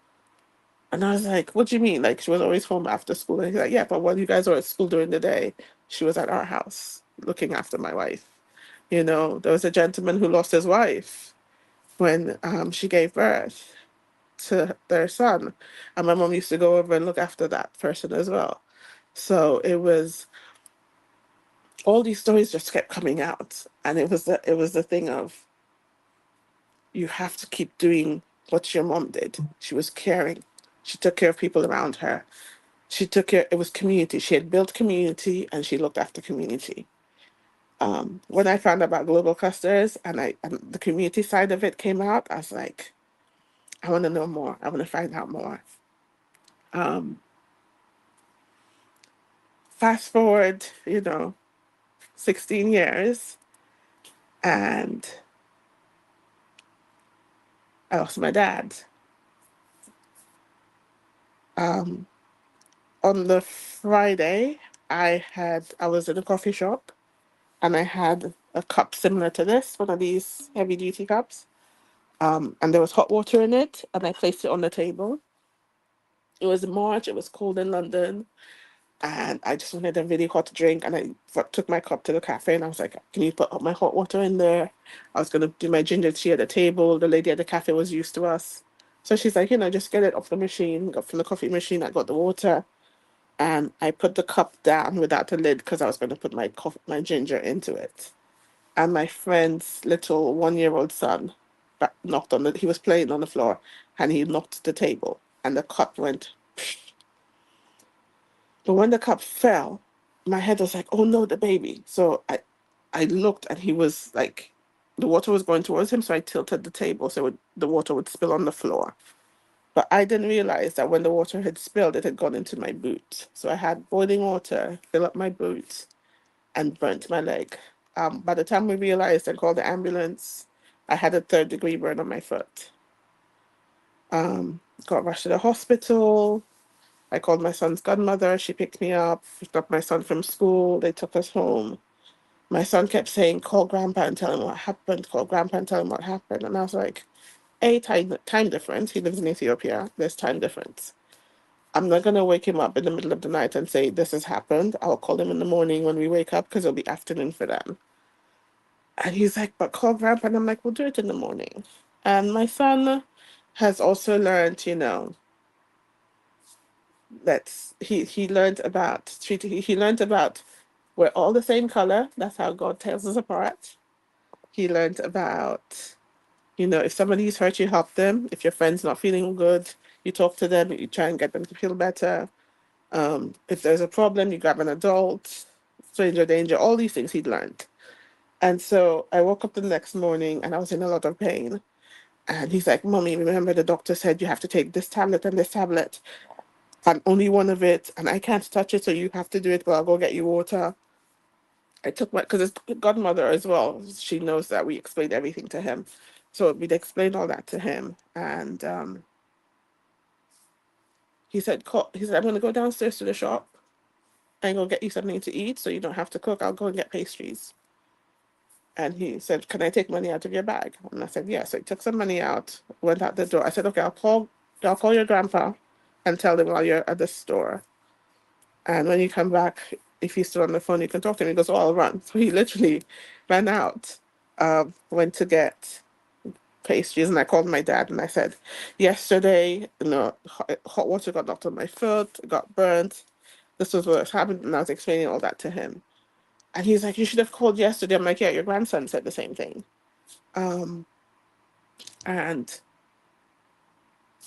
And I was like, what do you mean? Like she was always home after school. And he's like, yeah, but when you guys were at school during the day, she was at our house looking after my wife. There was a gentleman who lost his wife when she gave birth to their son. And my mom used to go over and look after that person as well. So it was, all these stories just kept coming out. And it was the thing of, you have to keep doing what your mom did. She was caring. She took care of people around her. She took care, it was community. She had built community and she looked after community. When I found out about global clusters and the community side of it came out, I was like, I want to know more. I want to find out more. Um, Fast forward, 16 years, and I lost my dad. Um, on the Friday, I was in a coffee shop and I had a cup similar to this, one of these heavy duty cups. And there was hot water in it, and I placed it on the table. It was March, it was cold in London, and I just wanted a really hot drink. And took my cup to the cafe and I was like, can you put up my hot water in there? I was going to do my ginger tea at the table. The lady at the cafe was used to us. So she's like, just get it off the machine, got from the coffee machine. I got the water and I put the cup down without the lid because I was going to put my ginger into it. And my friend's little 1-year-old son knocked on he was playing on the floor and he knocked the table and the cup went. But when the cup fell, my head was like, oh no, the baby. So I looked and he was like, the water was going towards him. So I tilted the table so the water would spill on the floor. But I didn't realize that when the water had spilled, it had gone into my boot. So I had boiling water fill up my boot and burnt my leg. By the time we realized and called the ambulance, I had a 3rd-degree burn on my foot. Got rushed to the hospital. I called my son's godmother. She picked me up, picked up my son from school. They took us home. My son kept saying, call grandpa and tell him what happened. Call grandpa and tell him what happened. And I was like, time difference. He lives in Ethiopia. There's time difference. I'm not going to wake him up in the middle of the night and say, this has happened. I'll call him in the morning when we wake up because it'll be afternoon for them. And he's like, but call grandpa. And I'm like, we'll do it in the morning. And my son has also learned, that he learned about treating, he learned about we're all the same color. That's how God tells us apart. He learned about, if somebody's hurt, you help them. If your friend's not feeling good, you talk to them, you try and get them to feel better. If there's a problem, you grab an adult, stranger danger, all these things he'd learned. And so I woke up the next morning and I was in a lot of pain. And he's like, Mommy, remember the doctor said you have to take this tablet and this tablet, and only one of it, and I can't touch it, so you have to do it, but I'll go get you water. I took because his godmother as well, she knows that we explained everything to him. So we'd explained all that to him. And he said, I'm going to go downstairs to the shop and go get you something to eat so you don't have to cook. I'll go and get pastries. And he said, can I take money out of your bag? And I said, yeah. So he took some money out, went out the door. I said, okay, I'll call your grandpa and tell him while you're at the store. And when you come back, if he's still on the phone, you can talk to him. He goes, oh, I'll run. So he literally ran out, went to get pastries. And I called my dad and I said, yesterday, hot water got knocked on my foot, got burnt. This was what happened. And I was explaining all that to him. And he's like, you should have called yesterday. I'm like, yeah, your grandson said the same thing. Um, and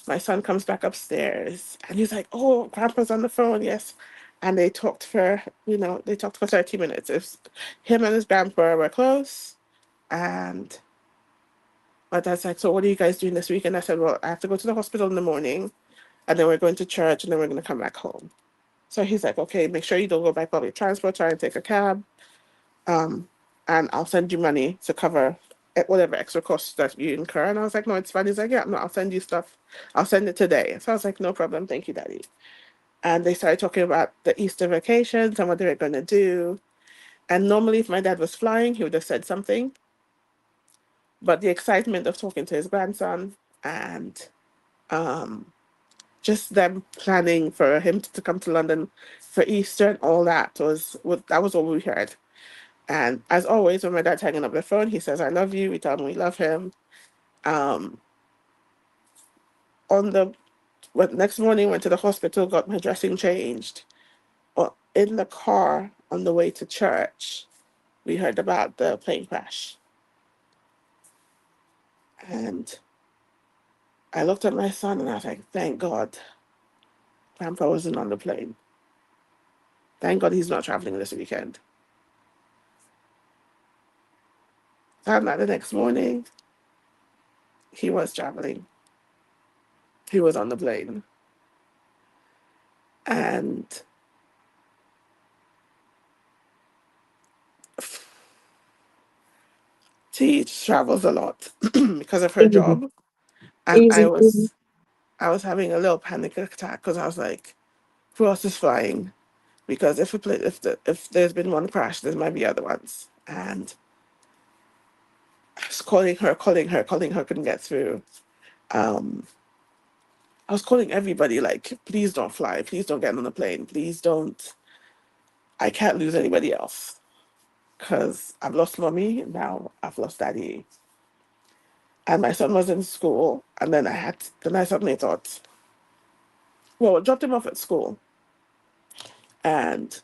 my son comes back upstairs and he's like, oh, grandpa's on the phone, yes. And they talked for 30 minutes. It's him and his grandpa were close. And my dad's like, so what are you guys doing this week? And I said, well, I have to go to the hospital in the morning and then we're going to church and then we're going to come back home. So he's like, okay, make sure you don't go by public transport, try and take a cab. Um, and I'll send you money to cover whatever extra costs that you incur. And I was like, no, it's fine. He's like, yeah, no, I'll send you stuff. I'll send it today. So I was like, no problem. Thank you, Daddy. And they started talking about the Easter vacations and what they were going to do. And normally, if my dad was flying, he would have said something. But the excitement of talking to his grandson and um, just them planning for him to come to London for Easter and all that was what we heard. And as always, when my dad's hanging up the phone, he says, I love you. We tell him we love him. Um, on the next morning, went to the hospital, got my dressing changed. In the car on the way to church, we heard about the plane crash. And I looked at my son and I was like, thank God. Grandpa wasn't on the plane. Thank God he's not traveling this weekend. And the next morning, he was traveling. He was on the plane. And she travels a lot because of her Easy, job. And I easy, easy. was I was having a little panic attack because I was like, who else is flying? Because if there's been one crash, there might be other ones. And I was calling her, couldn't get through. Um, I was calling everybody like, please don't fly, please don't get on the plane, please don't. I can't lose anybody else because I've lost mommy, now I've lost daddy. And my son was in school, and then I suddenly thought, well, I dropped him off at school, and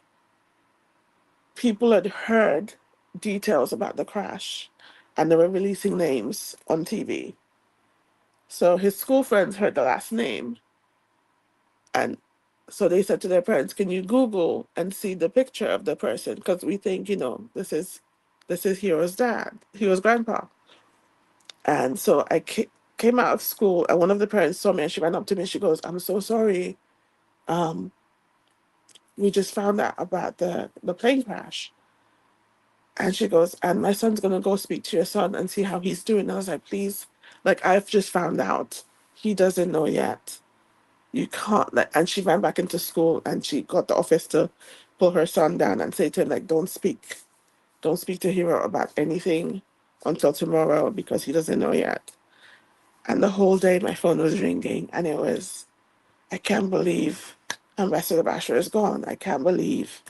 people had heard details about the crash, and they were releasing names on TV. So his school friends heard the last name, and so they said to their parents, "Can you Google and see the picture of the person? Because we think, this is Hero's dad, Hero's grandpa." And so came out of school, and one of the parents saw me, and she ran up to me, and she goes, "I'm so sorry. Um, we just found out about the plane crash." And she goes, "And my son's gonna go speak to your son and see how he's doing." And I was like, "Please, like I've just found out. He doesn't know yet. You can't like." And she ran back into school, and she got the office to pull her son down and say to him, like, don't speak to Hero about anything until tomorrow because he doesn't know yet. And the whole day my phone was ringing, and it was, "I can't believe Ambassador Basher is gone. I can't believe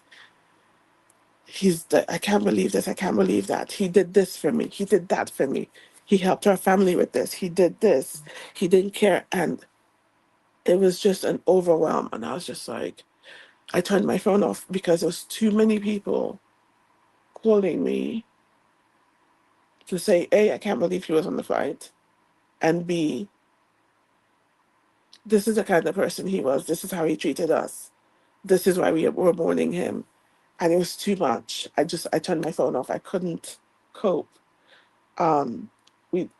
I can't believe this. I can't believe that. He did this for me. He did that for me. He helped our family with this. He did this. He didn't care." And it was just an overwhelm. And I was just like, I turned my phone off because there was too many people calling me to say, A, I can't believe he was on the flight. And B, this is the kind of person he was. This is how he treated us. This is why we were mourning him. And it was too much. I turned my phone off. I couldn't cope. Um, we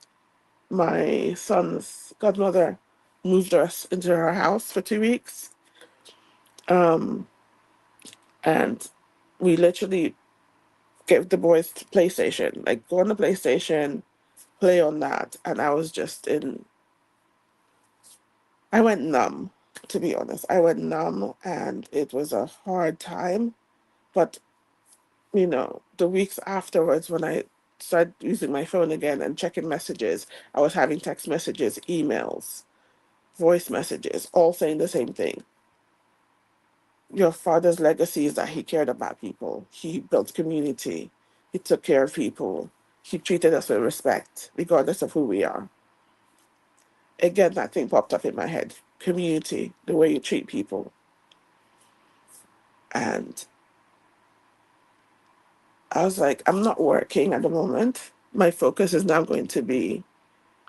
My son's godmother moved us into her house for 2 weeks. Um, and we literally gave the boys PlayStation, like go on the PlayStation, play on that. And I went numb, to be honest. I went numb, and it was a hard time. But, the weeks afterwards, when I started using my phone again and checking messages, I was having text messages, emails, voice messages, all saying the same thing. Your father's legacy is that he cared about people. He built community. He took care of people. He treated us with respect, regardless of who we are. Again, that thing popped up in my head. Community, the way you treat people. And I was like, I'm not working at the moment. My focus is now going to be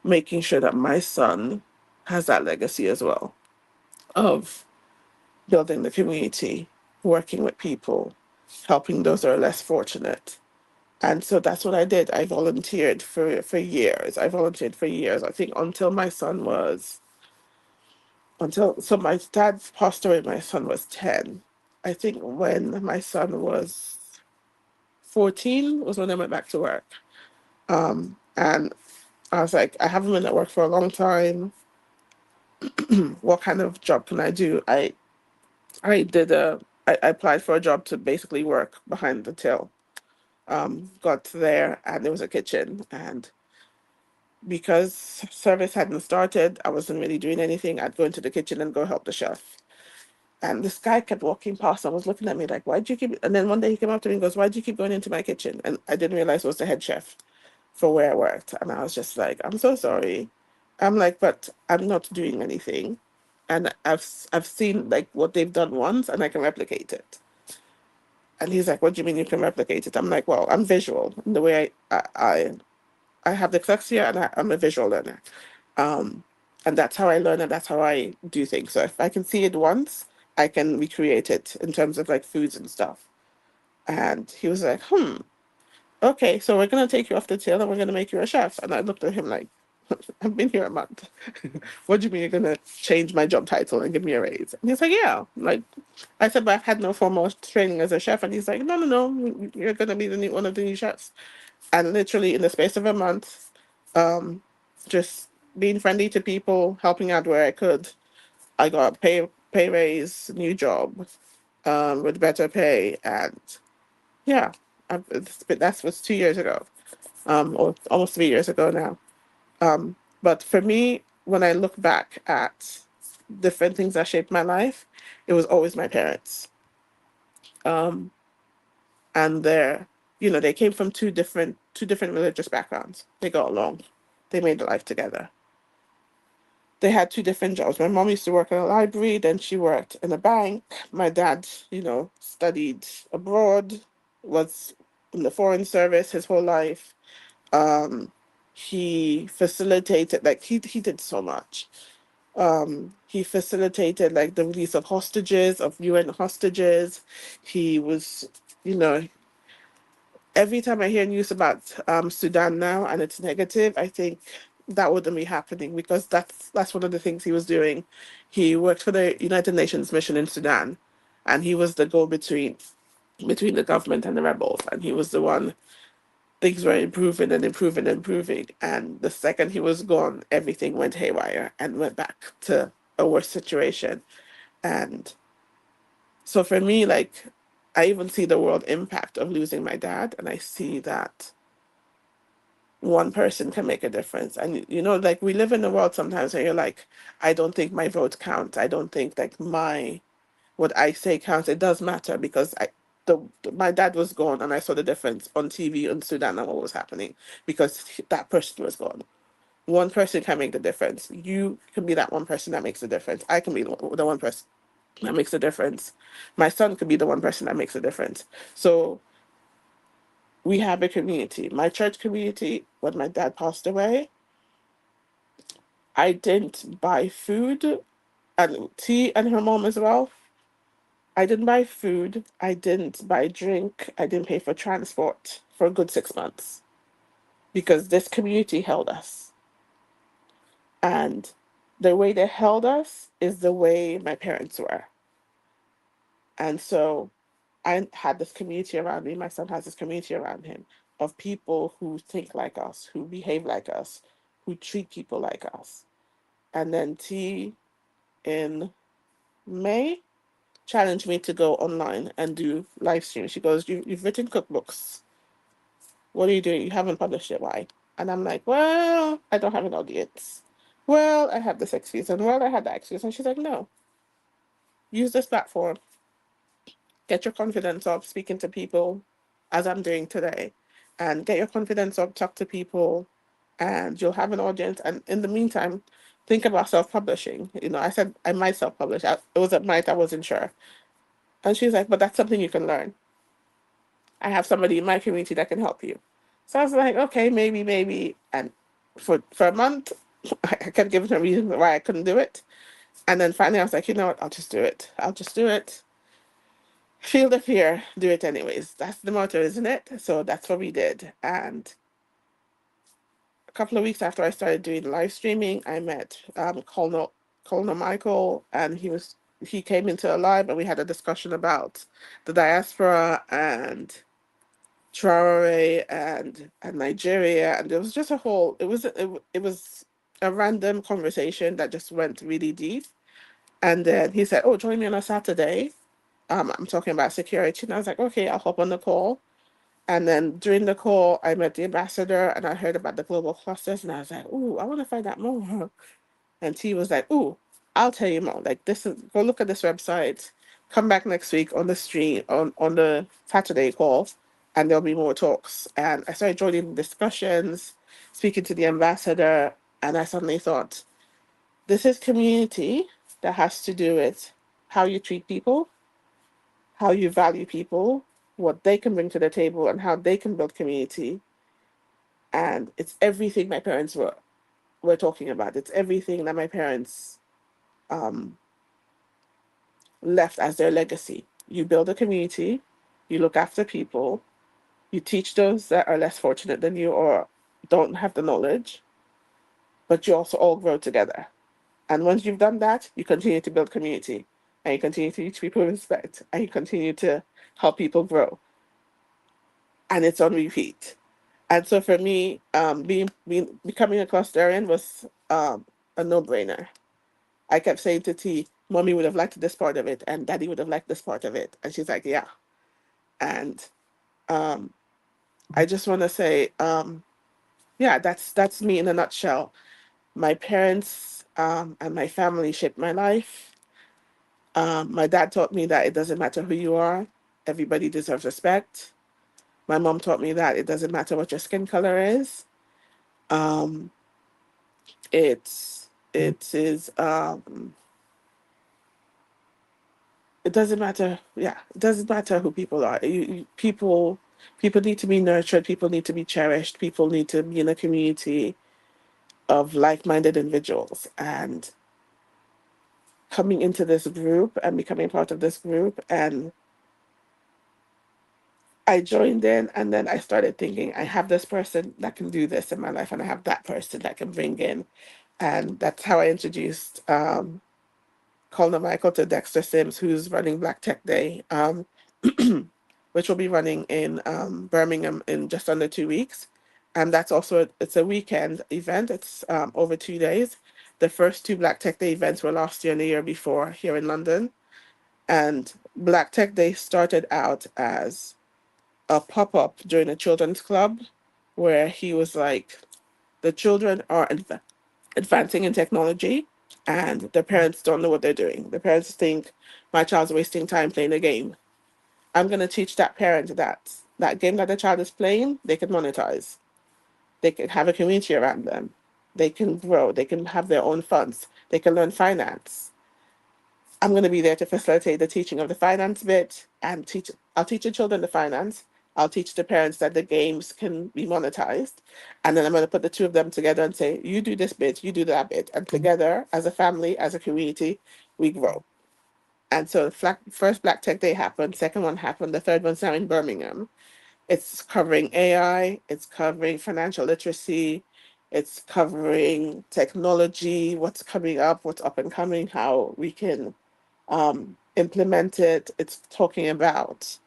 making sure that my son has that legacy as well of building the community, working with people, helping those that are less fortunate. And so that's what I did. I volunteered for years. I volunteered for years. I think so my dad passed away when my son was 10. I think when my son was 14 was when I went back to work. And I was like, I haven't been at work for a long time. What kind of job can I do? I did I applied for a job to basically work behind the till. Got there, and there was a kitchen, and because service hadn't started, I wasn't really doing anything. I'd go into the kitchen and go help the chef. And this guy kept walking past and was looking at me like, "Why'd you keep?" And then one day he came up to me and goes, "Why'd you keep going into my kitchen?" And I didn't realize it was the head chef for where I worked. And I was just like, "I'm so sorry." I'm like, "But I'm not doing anything. And I've seen like what they've done once, and I can replicate it." And he's like, "What do you mean you can replicate it?" I'm like, "Well, I'm visual. The way I have dyslexia, and I'm a visual learner. Um, And that's how I learn, and that's how I do things. So if I can see it once, I can recreate it in terms of like foods and stuff. And he was like, okay, so we're gonna take you off the tail and we're gonna make you a chef. And I looked at him like, I've been here a month. What do you mean you're gonna change my job title and give me a raise? And he's like, yeah. Like I said, but I've had no formal training as a chef. And he's like, no, no, no, you're gonna be one of the new chefs. And literally in the space of a month, um, just being friendly to people, helping out where I could, I got a pay raise, new job, with better pay, and yeah, that was 2 years ago, or almost 3 years ago now. But for me, when I look back at different things that shaped my life, it was always my parents. Um, and they came from two different religious backgrounds. They got along. They made a life together. They had two different jobs. My mom used to work in a library, then she worked in a bank. My dad, studied abroad, was in the foreign service his whole life. He facilitated, like he did so much. He facilitated like the release of hostages, of UN hostages. He was, you know, every time I hear news about Sudan now and it's negative, I think that wouldn't be happening because that's one of the things he was doing. He worked for the United Nations mission in Sudan, and he was the go between the government and the rebels, and he was the one. Things were improving and improving and improving, and the second he was gone, everything went haywire and went back to a worse situation. And so for me, like, I even see the world impact of losing my dad, and I see that one person can make a difference. And like we live in a world sometimes where you're like, I don't think my vote counts. I don't think like my what I say counts. It does matter because my dad was gone and I saw the difference on TV in Sudan and what was happening because that person was gone. One person can make the difference. You can be that one person that makes the difference. I can be the one person that makes a difference. My son could be the one person that makes a difference. So we have a community. My church community, when my dad passed away, I didn't buy food and tea and her mom as well. I didn't buy food. I didn't buy drink. I didn't pay for transport for a good 6 months because this community held us. And the way they held us is the way my parents were. And so I had this community around me. My son has this community around him of people who think like us, who behave like us, who treat people like us. And then T in May challenged me to go online and do live streams. She goes, you've written cookbooks. What are you doing? You haven't published it. Why? And I'm like, well, I don't have an audience. Well, I have this excuse. And well, I had that excuse. And she's like, no, use this platform. Get your confidence up speaking to people as I'm doing today. And get your confidence up, talk to people, and you'll have an audience. And in the meantime, think about self-publishing. I said I might self-publish. It was a might, I wasn't sure. And she's like, but that's something you can learn. I have somebody in my community that can help you. So I was like, okay, maybe, maybe. And for a month, I kept giving her reasons why I couldn't do it. And then finally I was like, you know what, I'll just do it. I'll just do it. Feel the fear, do it anyways. That's the motto, isn't it? So that's what we did. And a couple of weeks after I started doing live streaming, I met Colonel Michael, and he came into a live and we had a discussion about the diaspora and Traore and Nigeria, and it was just it was a random conversation that just went really deep. And then he said, "Oh, join me on a Saturday. I'm talking about security." And I was like, "Okay, I'll hop on the call." And then during the call, I met the ambassador, and I heard about the global clusters, and I was like, "Ooh, I want to find out more." And T was like, "Ooh, I'll tell you more. Like this is go look at this website. Come back next week on the stream on the Saturday call, and there'll be more talks." And I started joining the discussions, speaking to the ambassador, and I suddenly thought, this is community that has to do with how you treat people, how you value people, what they can bring to the table, and how they can build community. And it's everything my parents we're talking about. It's everything that my parents um, left as their legacy. You build a community, you look after people, you teach those that are less fortunate than you or don't have the knowledge, but you also all grow together. And once you've done that, you continue to build community and you continue to teach people respect and you continue to help people grow. And it's on repeat. And so for me, becoming a clustarian was a no-brainer. I kept saying to T, Mommy would have liked this part of it, and Daddy would have liked this part of it. And she's like, yeah. And um, I just want to say, yeah, that's me in a nutshell. My parents and my family shaped my life. My dad taught me that it doesn't matter who you are, everybody deserves respect. My mom taught me that it doesn't matter what your skin color is. Um, it is it doesn't matter. Yeah, it doesn't matter who people are. People need to be nurtured. People need to be cherished. People need to be in a community of like-minded individuals. And coming into this group and becoming part of this group, and I joined in, and then I started thinking, I have this person that can do this in my life, and I have that person that can bring in, and that's how I introduced Colin Michael to Dexter Sims, who's running Black Tech Day, which will be running in Birmingham in just under 2 weeks. And that's also, it's a weekend event. It's over 2 days. The first two Black Tech Day events were last year and the year before here in London. And Black Tech Day started out as a pop-up during a children's club where he was like, the children are advancing in technology and the parents don't know what they're doing. The parents think my child's wasting time playing a game. I'm going to teach that parent that that game that the child is playing, they can monetize. They can have a community around them. They can grow. They can have their own funds. They can learn finance. I'm going to be there to facilitate the teaching of the finance bit and teach. I'll teach the children the finance. I'll teach the parents that the games can be monetized. And then I'm going to put the two of them together and say, you do this bit, you do that bit. And together, as a family, as a community, we grow. And so the first Black Tech Day happened, second one happened, the third one's now in Birmingham. It's covering AI, it's covering financial literacy, it's covering technology, what's coming up, what's up and coming, how we can implement it. It's talking about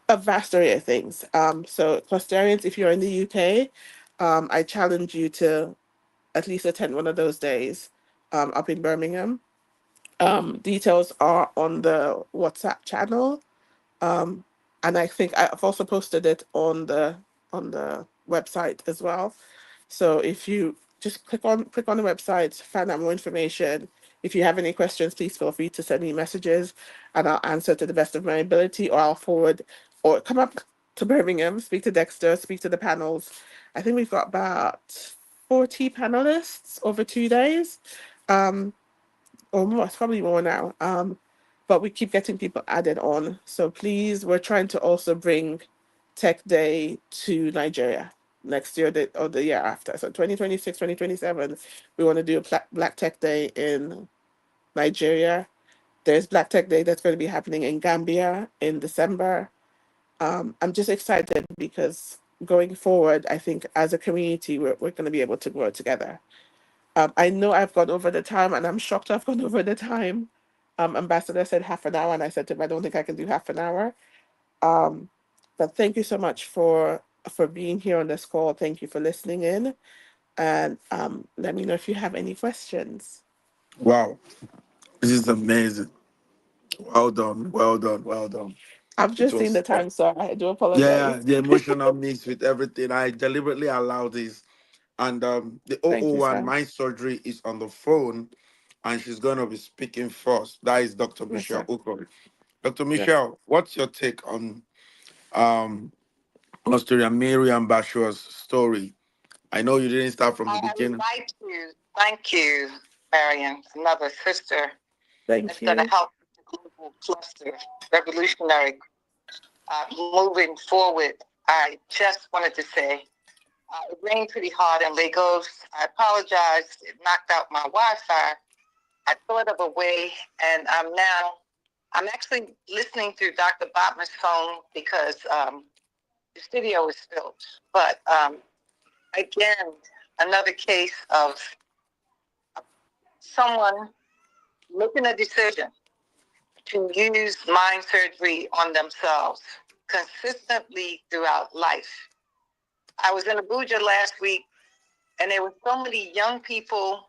a vast array of things. So clustarians, if you're in the UK, I challenge you to at least attend one of those days up in Birmingham. Details are on the WhatsApp channel. Um, and I think I've also posted it on the website as well. So if you just click on the website, find out more information. If you have any questions, please feel free to send me messages and I'll answer to the best of my ability, or I'll forward or come up to Birmingham, speak to Dexter, speak to the panels. I think we've got about 40 panelists over 2 days. Um, or more, it's probably more now. But we keep getting people added on. So please, we're trying to also bring Tech Day to Nigeria next year or the year after. So 2026, 2027, we want to do a Black Tech Day in Nigeria. There's Black Tech Day that's going to be happening in Gambia in December. I'm just excited because going forward, I think as a community, we're going to be able to grow together. I know I've gone over the time, and I'm shocked I've gone over the time. Ambassador said half an hour, and I said to him, I don't think I can do half an hour. Um, but thank you so much for being here on this call. Thank you for listening in, and let me know if you have any questions. Wow, this is amazing. Well done, well done, well done. I've It just seen was, the time, so I do yeah, apologize. the emotional mix with everything. I deliberately allowed this. And the Thank you, 001 sir. Mind Surgery is on the phone and she's going to be speaking first. That is Dr. Yes, Michelle sir. Okoro. Dr. Yes. Michelle, what's your take on Australia Miriam Bashua's story? I know you didn't start from the I would beginning. like to thank you, Marion, another sister that's Thank going to you. help the global cluster revolutionary moving forward. I just wanted to say It rained pretty hard in Lagos. I apologize. It knocked out my Wi-Fi. I thought of a way, and I'm actually listening through Dr. Botman's phone because the studio is filled. But again, another case of someone making a decision to use mind surgery on themselves consistently throughout life. I was in Abuja last week, and there were so many young people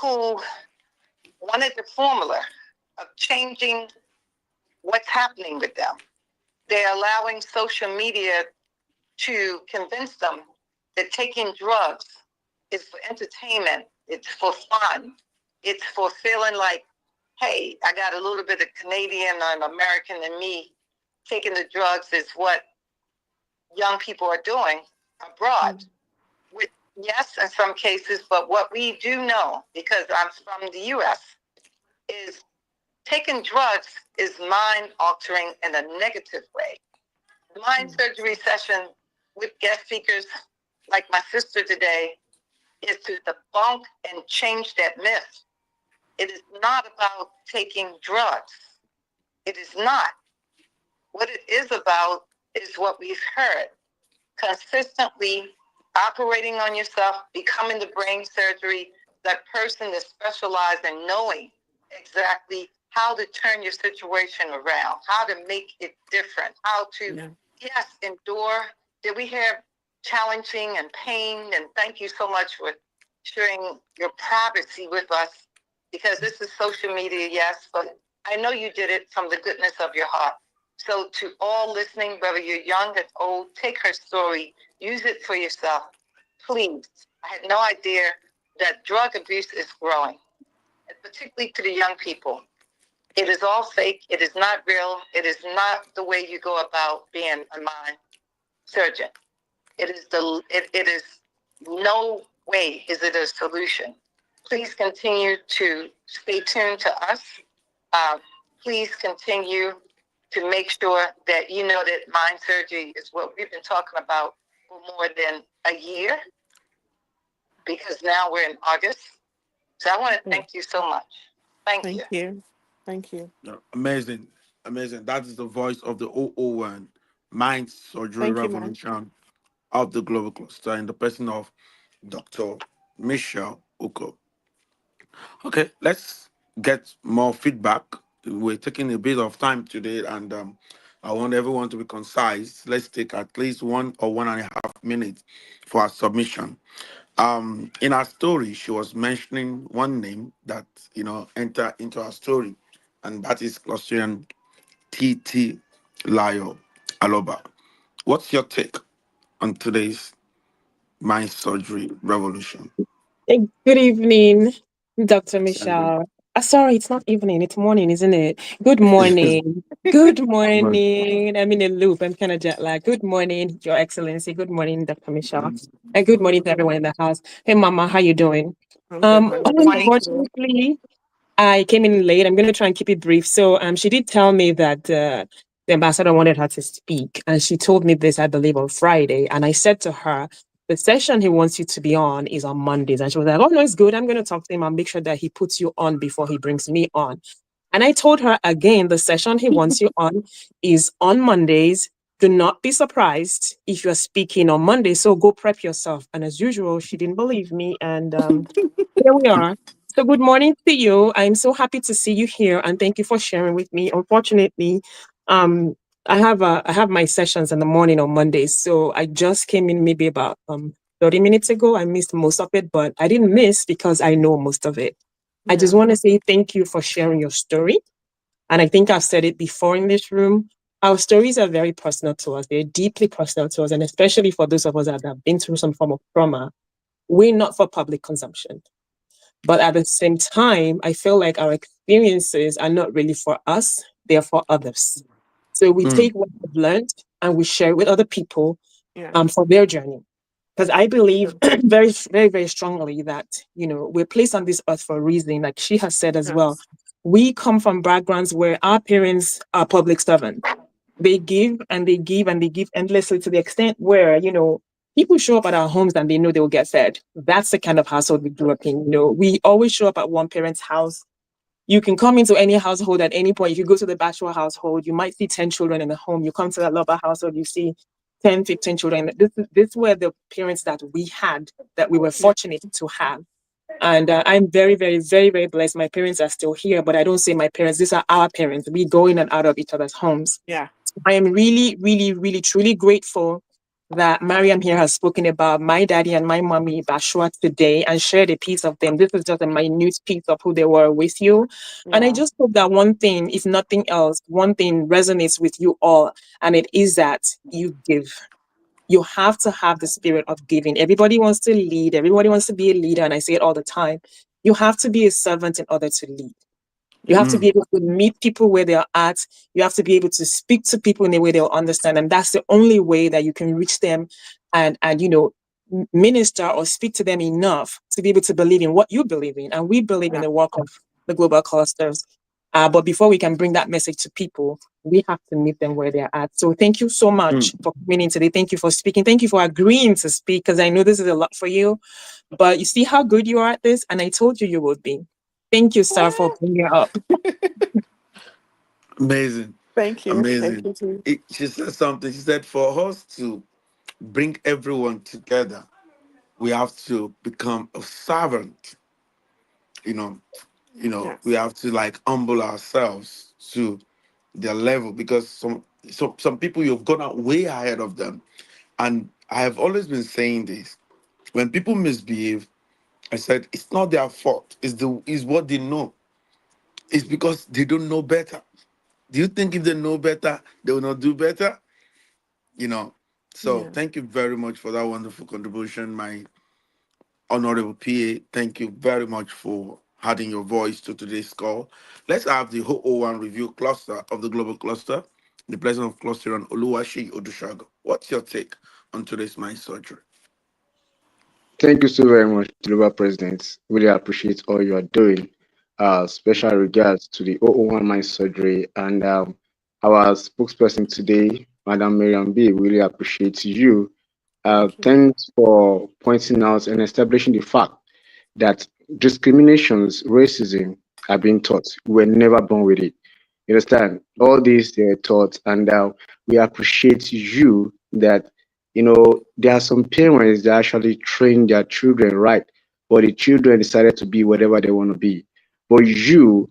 who wanted the formula of changing what's happening with them. They're allowing social media to convince them that taking drugs is for entertainment, it's for fun, it's for feeling like, hey, I got a little bit of Canadian and American in me. Taking the drugs is what young people are doing abroad. With, yes, in some cases, but what we do know, because I'm from the US, is taking drugs is mind altering in a negative way. The mind surgery session with guest speakers like my sister today is to debunk and change that myth. It is not about taking drugs. It is not. What it is about is what we've heard. Consistently operating on yourself, becoming the brain surgery, that person that specializes in knowing exactly how to turn your situation around, how to make it different, how to, yes, endure. Did we hear challenging and pain? And thank you so much for sharing your privacy with us, because this is social media, yes, but I know you did it from the goodness of your heart. So to all listening, whether you're young or old, take her story, use it for yourself, please. I had no idea that drug abuse is growing, particularly to the young people. It is all fake. It is not real. It is not the way you go about being a mind surgeon. It is no way is it a solution. Please continue to stay tuned to us. Please continue to make sure that you know that mind surgery is what we've been talking about for more than a year, because now we're in August. So I want to thank you so much. Thank you. Thank you. Thank you. Yeah, amazing, amazing. That is the voice of the 001 Mind Surgery Thank you, man. Revolution of the Global Cluster in the person of Dr. Michelle Uko. Okay, let's get more feedback. We're taking a bit of time today, and I want everyone to be concise. Let's take at least 1 or 1.5 minutes for our submission. In our story, she was mentioning one name that enter into our story, and that is Clustrian TT Layo Aloba. What's your take on today's mind surgery revolution? Hey, good evening, Dr. Sandra? Michelle. Sorry, it's not evening, it's morning, isn't it? Good morning. Good morning. I'm in a loop. I'm kind of jet lagged. Good morning, Your Excellency. Good morning, Dr. Michelle. And good morning to everyone in the house. Hey, Mama, how you doing? I'm good, man. Good morning. Unfortunately, I came in late. I'm going to try and keep it brief. So, she did tell me that the ambassador wanted her to speak, and she told me this, I believe, on Friday. And I said to her, the session he wants you to be on is on Mondays. And she was like, "Oh no, it's good. I'm going to talk to him. I'll make sure that he puts you on before he brings me on." And I told her again, the session he wants you on is on Mondays. Do not be surprised if you're speaking on Monday. So go prep yourself. And as usual, she didn't believe me, and here we are. So good morning to you. I'm so happy to see you here, and thank you for sharing with me. Unfortunately, um, I have my sessions in the morning on Mondays, so I just came in maybe about 30 minutes ago. I missed most of it, but I didn't miss because I know most of it. I just want to say thank you for sharing your story, and I think I've said it before in this room. Our stories are very personal to us. They're deeply personal to us, and especially for those of us that have been through some form of trauma, we're not for public consumption. But at the same time, I feel like our experiences are not really for us, they're for others. So we Mm, take what we've learned and we share with other people Yeah. for their journey. Because I believe very, very, very strongly that, we're placed on this earth for a reason, like she has said as well. Yes. We come from backgrounds where our parents are public servants. They give and they give and they give endlessly to the extent where, people show up at our homes and they know they will get fed. That's the kind of household we grew up in. We always show up at one parent's house. You can come into any household at any point. If you go to the bachelor household, you might see 10 children in the home. You come to the lover household, you see 10, 15 children. This were the parents that we had, that we were fortunate to have. And I'm very, very, very, very blessed. My parents are still here, but I don't say my parents. These are our parents. We go in and out of each other's homes. Yeah. I am really, really, really, truly grateful that Mariam here has spoken about my daddy and my mommy, Bashwa, today and shared a piece of them. This is just a minute piece of who they were with you. And I just hope that one thing, if nothing else, one thing resonates with you all, and it is that you give. You have to have the spirit of giving. Everybody wants to lead. Everybody wants to be a leader. And I say it all the time. You have to be a servant in order to lead. You have to be able to meet people where they're at. You have to be able to speak to people in a way they'll understand. And that's the only way that you can reach them and minister or speak to them enough to be able to believe in what you believe in. And we believe in the work of the global clusters. But before we can bring that message to people, we have to meet them where they're at. So thank you so much for coming in today. Thank you for speaking. Thank you for agreeing to speak, because I know this is a lot for you. But you see how good you are at this? And I told you you would be. Thank you, sir, for bringing it up. Amazing. Thank you. Thank Amazing. you too. She said something. She said, for us to bring everyone together, we have to become a servant. You know, we Yes. have to like humble ourselves to their level, because some people, you've gone out way ahead of them. And I have always been saying this. When people misbehave, I said it's not their fault. It's what they know. It's because they don't know better. Do you think if they know better, they will not do better? You know. So Yeah. thank you very much for that wonderful contribution, my honorable PA. Thank you very much for adding your voice to today's call. Let's have the whole O1 review cluster of the global cluster, the president of cluster on Oluwaseyi Odushago. What's your take on today's mind surgery? Thank you so very much, Global President. Really appreciate all you are doing. Special regards to the 001 Mind Surgery and our spokesperson today, Madam Miriam B. Really appreciate you. Thank you. Thanks for pointing out and establishing the fact that discriminations, racism are being taught. We were never born with it. You understand? All these they are taught, and we appreciate you that there are some parents that actually train their children right, but the children decided to be whatever they want to be. But you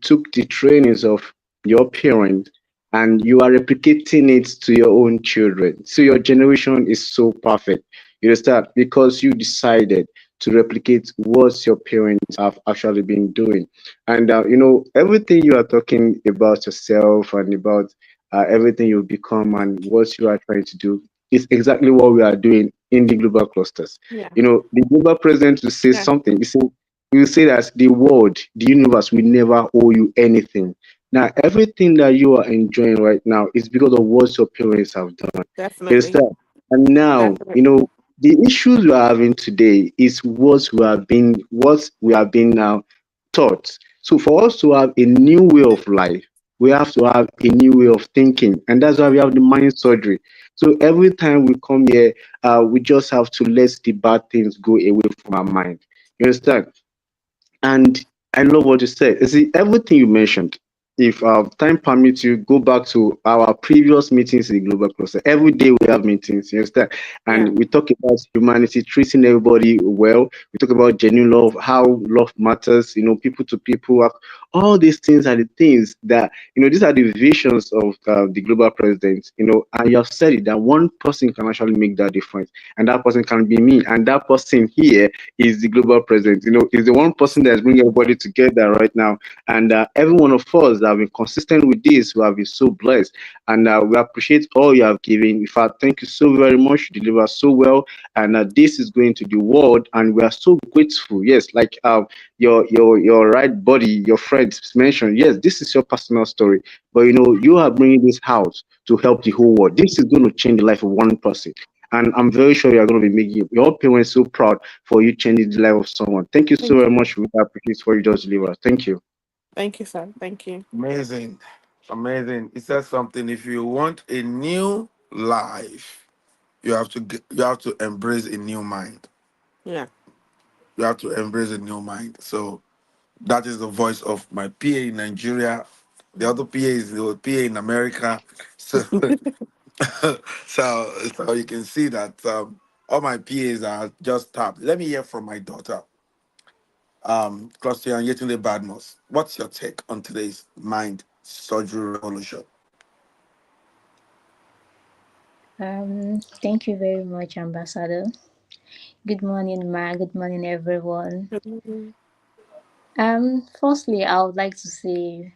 took the trainings of your parents and you are replicating it to your own children. So your generation is so perfect. You understand? Because you decided to replicate what your parents have actually been doing. And everything you are talking about yourself and about everything you've become and what you are trying to do is exactly what we are doing in the global clusters. Yeah. The global president will say Yeah. something. He will say that the world, the universe will never owe you anything. Now, everything that you are enjoying right now is because of what your parents have done. You Definitely. understand? And now, Definitely. the issues we are having today is what we have been now taught. So for us to have a new way of life, we have to have a new way of thinking, and that's why we have the mind surgery. So every time we come here, we just have to let the bad things go away from our mind. You understand? And I love what you said. You see, everything you mentioned, if time permits you, go back to our previous meetings in the Global Cluster. Every day we have meetings, you understand? Yeah. And we talk about humanity, treating everybody well. We talk about genuine love, how love matters, people to people. All these things are the things that, these are the visions of the Global President, and you have said it, that one person can actually make that difference. And that person can be me. And that person here is the global president. Is the one person that's bringing everybody together right now. And every one of us that have been consistent with this, we have been so blessed. And we appreciate all you have given. In fact, thank you so very much. You deliver so well. And this is going to the world. And we are so grateful. Yes, like your right body, your friends mentioned. Yes, this is your personal story. But you are bringing this house to help the whole world. This is going to change the life of one person. And I'm very sure you are going to be making your parents so proud for you changing the life of someone. Thank you so Thank very you. much. We appreciate what you just delivered. Thank you. Thank you, sir. Thank you. Amazing. Amazing. It says something. If you want a new life, you have to embrace a new mind. Yeah. You have to embrace a new mind. So that is the voice of my PA in Nigeria. The other PA is the PA in America. So so you can see that all my PAs are just tapped. Let me hear from my daughter, Cluster and Yetunde Badmos. What's your take on today's mind surgery revolution? Thank you very much, Ambassador. Good morning, Ma. Good morning, everyone. Mhm. Firstly, I would like to say,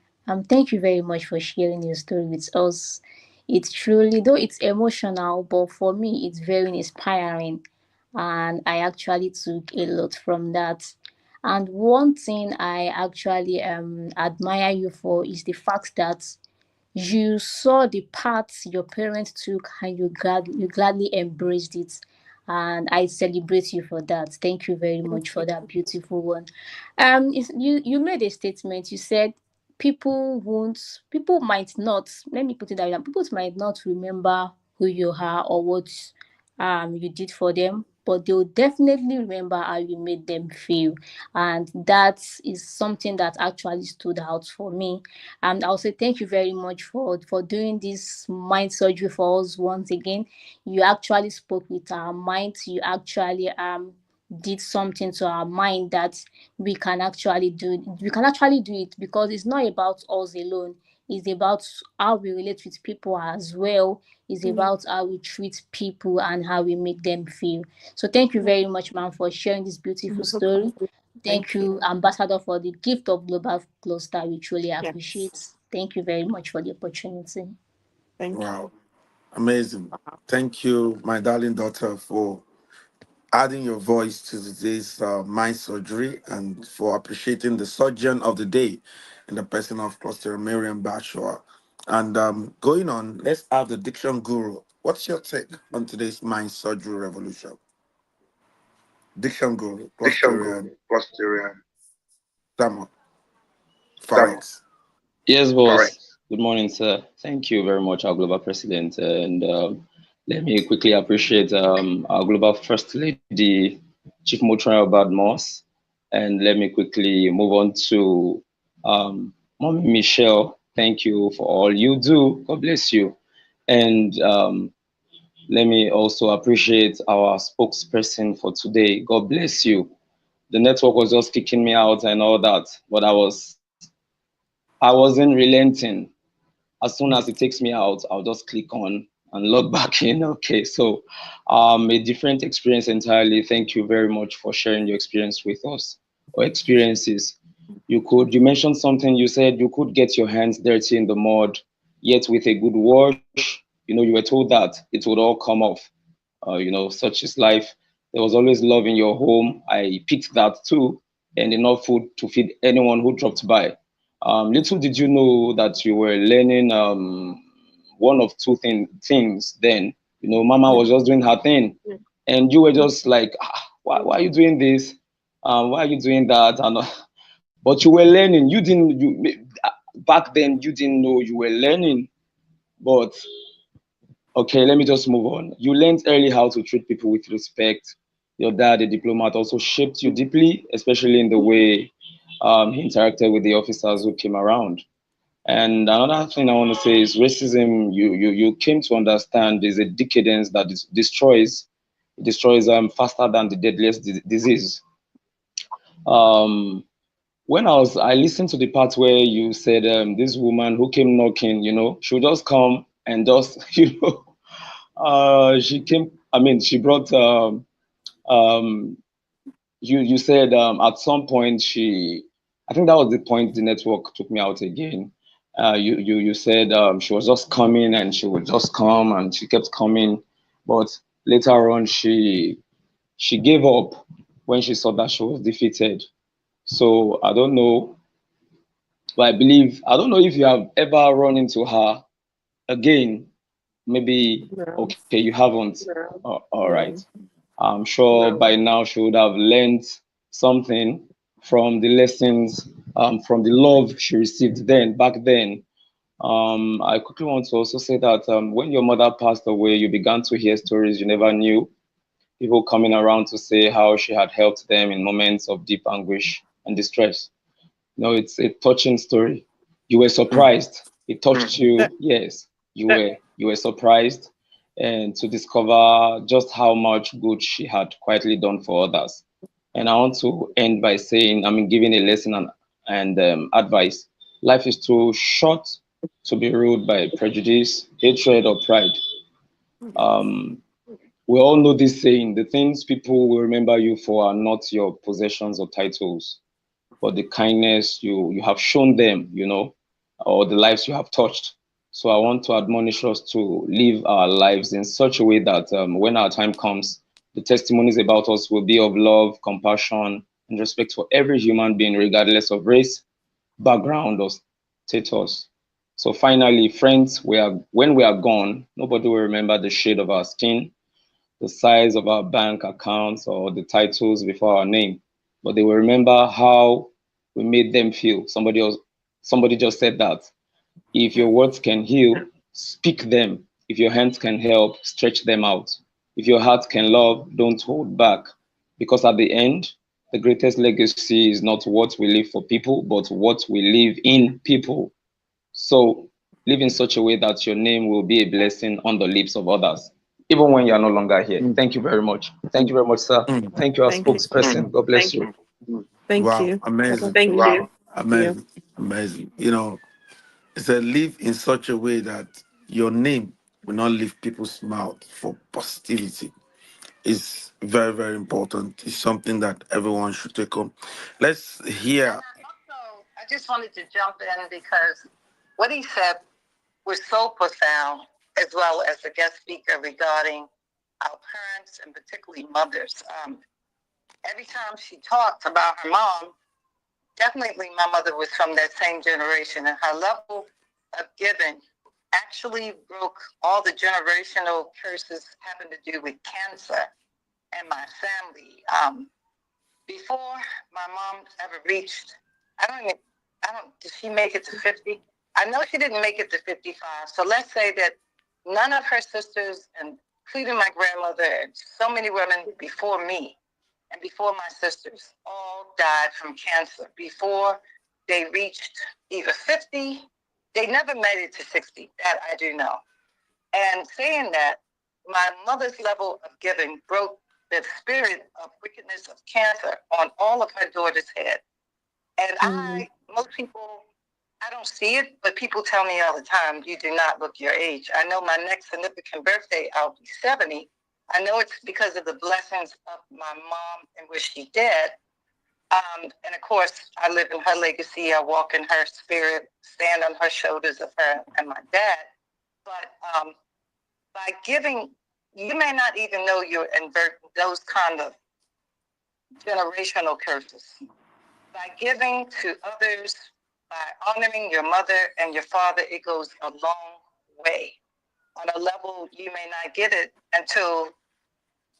thank you very much for sharing your story with us. It's truly, though it's emotional, but for me, it's very inspiring, and I actually took a lot from that. And one thing I actually admire you for is the fact that you saw the paths your parents took and you gladly embraced it. And I celebrate you for that. Thank you very much for that beautiful one. You made a statement. You said people might not, let me put it that way, people might not remember who you are or what you did for them, but they'll definitely remember how you made them feel. And that is something that actually stood out for me. And I'll say thank you very much for doing this mind surgery for us once again. You actually spoke with our minds. You actually did something to our mind that we can actually do it, because it's not about us alone. It's about how we relate with people as well. It's Mhm. about how we treat people and how we make them feel. So thank you very much, ma'am, for sharing this beautiful story. Thank Thank you, you. Ambassador, for the gift of Global Cluster. We truly Yes. appreciate. Thank you very much for the opportunity. Thank Wow, you. amazing. Thank you, my darling daughter, for adding your voice to today's mind surgery and for appreciating the surgeon of the day in the person of Cluster Miriam Bashua. And going on, let's have the diction guru. What's your take on today's mind surgery revolution? Diction guru, Diction Cluster Guru, Cluster, Samuel Samuel. Forex. Yes, Correct. boss. Good morning, sir. Thank you very much, our global president. And let me quickly appreciate our global first lady, Chief Motrina Badmos. And let me quickly move on to Mommy Michelle. Thank you for all you do. God bless you. And let me also appreciate our spokesperson for today. God bless you. The network was just kicking me out and all that, but I wasn't relenting. As soon as it takes me out, I'll just click on and log back in. Okay, so a different experience entirely. Thank you very much for sharing your experience with us or experiences. You mentioned something. You said you could get your hands dirty in the mud, yet with a good wash. You were told that it would all come off. Such is life. There was always love in your home. I picked that too, and enough food to feed anyone who dropped by. Little did you know that you were learning one of two things then. Mama was just doing her thing, and you were just like, why are you doing this? Why are you doing that? And but you were learning. You didn't. Back then you didn't know you were learning, but okay, let me just move on. You learned early how to treat people with respect. Your dad, a diplomat, also shaped you deeply, especially in the way he interacted with the officers who came around. And another thing I want to say is racism. You came to understand is a decadence that destroys faster than the deadliest disease. Um, when I listened to the part where you said this woman who came knocking, she'll just come and just she came. I mean, she brought. Um, you said at some point she. I think that was the point the network took me out again. You said she was just coming and she would just come and she kept coming, but later on she gave up when she saw that she was defeated. So I don't know, but I don't know if you have ever run into her again. Maybe No. okay, you haven't. All right. No. I'm sure by now she would have learned something from the lessons, from the love she received then, back then. I quickly want to also say that when your mother passed away, you began to hear stories you never knew. People coming around to say how she had helped them in moments of deep anguish and distress. It's a touching story. You were Mm, surprised. It touched That, you. Yes, you that, were surprised, and to discover just how much good she had quietly done for others. And I want to end by saying, giving a lesson and advice. Life is too short to be ruled by prejudice, hatred, or pride. Um, we all know this saying: the things people will remember you for are not your possessions or titles, but the kindness you have shown them, or the lives you have touched. So I want to admonish us to live our lives in such a way that when our time comes, the testimonies about us will be of love, compassion, and respect for every human being, regardless of race, background, or status. So finally, friends, when we are gone, nobody will remember the shade of our skin, the size of our bank accounts, or the titles before our name, but they will remember how we made them feel. Somebody just said that. If your words can heal, speak them. If your hands can help, stretch them out. If your heart can love, don't hold back. Because at the end, the greatest legacy is not what we leave for people, but what we leave in people. So live in such a way that your name will be a blessing on the lips of others, even when you are no longer here. mm, Thank you very much. Thank you very much, sir. mm. Thank you, our thank you. spokesperson. God bless you. Thank Wow, you. amazing. Thank you. Yeah. Amazing. Amazing. It's a live in such a way that your name will not leave people's mouth for positivity. Is very, very important. It's something that everyone should take home. Let's hear. Also, I just wanted to jump in because what he said was so profound, as well as the guest speaker regarding our parents and particularly mothers. Every time she talked about her mom, definitely my mother was from that same generation, and her level of giving actually broke all the generational curses having to do with cancer and my family. Before my mom ever reached, I don't even, I don't, did she make it to 50? I know she didn't make it to 55. So let's say that none of her sisters, and including my grandmother and so many women before me and before my sisters, all died from cancer before they reached either 50. They never made it to 60. That I do know. And saying that, my mother's level of giving broke the spirit of wickedness of cancer on all of her daughters' head. And most people, I don't see it, but people tell me all the time, you do not look your age. I know my next significant birthday, I'll be 70. I know it's because of the blessings of my mom and where she did. And of course, I live in her legacy. I walk in her spirit, stand on her shoulders of her and my dad. But by giving, you may not even know you're inverting those kind of generational curses. By giving to others, by honoring your mother and your father, it goes a long way. On a level you may not get it until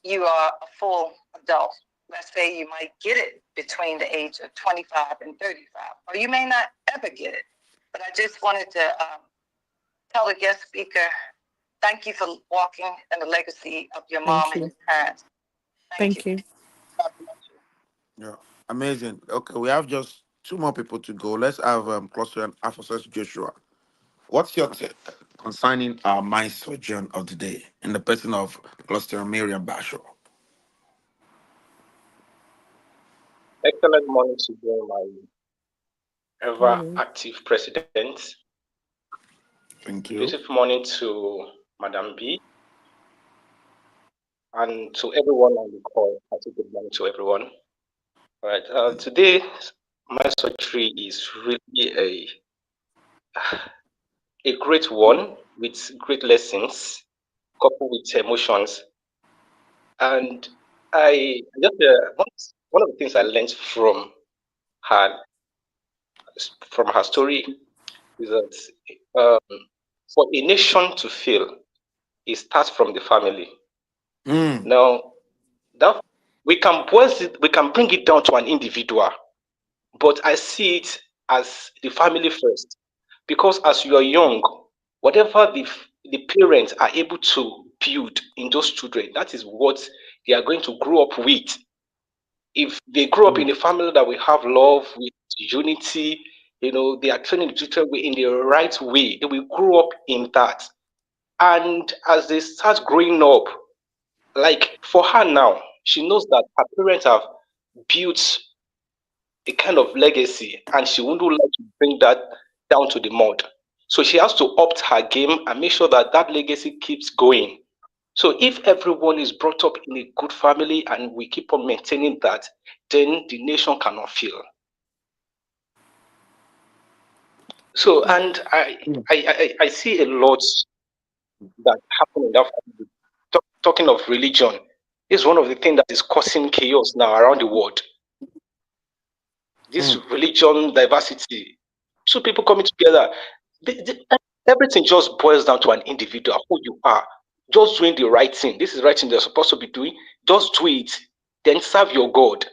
you are a full adult. Let's say you might get it between the age of 25 and 35, or you may not ever get it. But I just wanted to tell the guest speaker, thank you for walking in the legacy of your mom Thank and you. your parents. Thank you. Thank you. God bless you. Yeah, amazing. Okay, we have just two more people to go. Let's have Cluster and Afosas Joshua. What's your take concerning our mind surgeon of the day in the person of Cluster Miriam Basho? Excellent morning to you, my ever Morning. active president. Thank you. Beautiful morning to Madam B and to everyone on the call. I say good morning to everyone. All right. Today, my surgery is really a great one with great lessons coupled with emotions. And I just one of the things I learned her from her story is that for a nation to fail, it starts from the family. Mm, Now, that we can bring it down to an individual, but I see it as the family first. Because as you are young, whatever the parents are able to build in those children, that is what they are going to grow up with. If they grow up in a family that will have love, with unity, they are training the children in the right way, they will grow up in that. And as they start growing up, like for her now, she knows that her parents have built a kind of legacy and she wouldn't like to bring that down to the mud. So she has to opt her game and make sure that that legacy keeps going. So if everyone is brought up in a good family and we keep on maintaining that, then the nation cannot fail. So, and I see a lot that happen in that family. Talking of religion, is one of the things that is causing chaos now around the world. This religion diversity, two people coming together, everything just boils down to an individual, who you are, just doing the right thing. This is the right thing they're supposed to be doing. Just do it, then serve your God.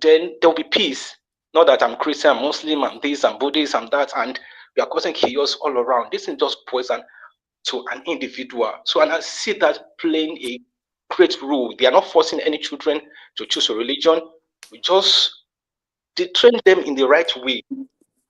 Then there'll be peace. Not that I'm Christian, I'm Muslim, I'm this, I'm Buddhist, I'm that, and we are causing chaos all around. This is just poison to an individual. So, and I see that playing a great role. They are not forcing any children to choose a religion. We just they train them in the right way,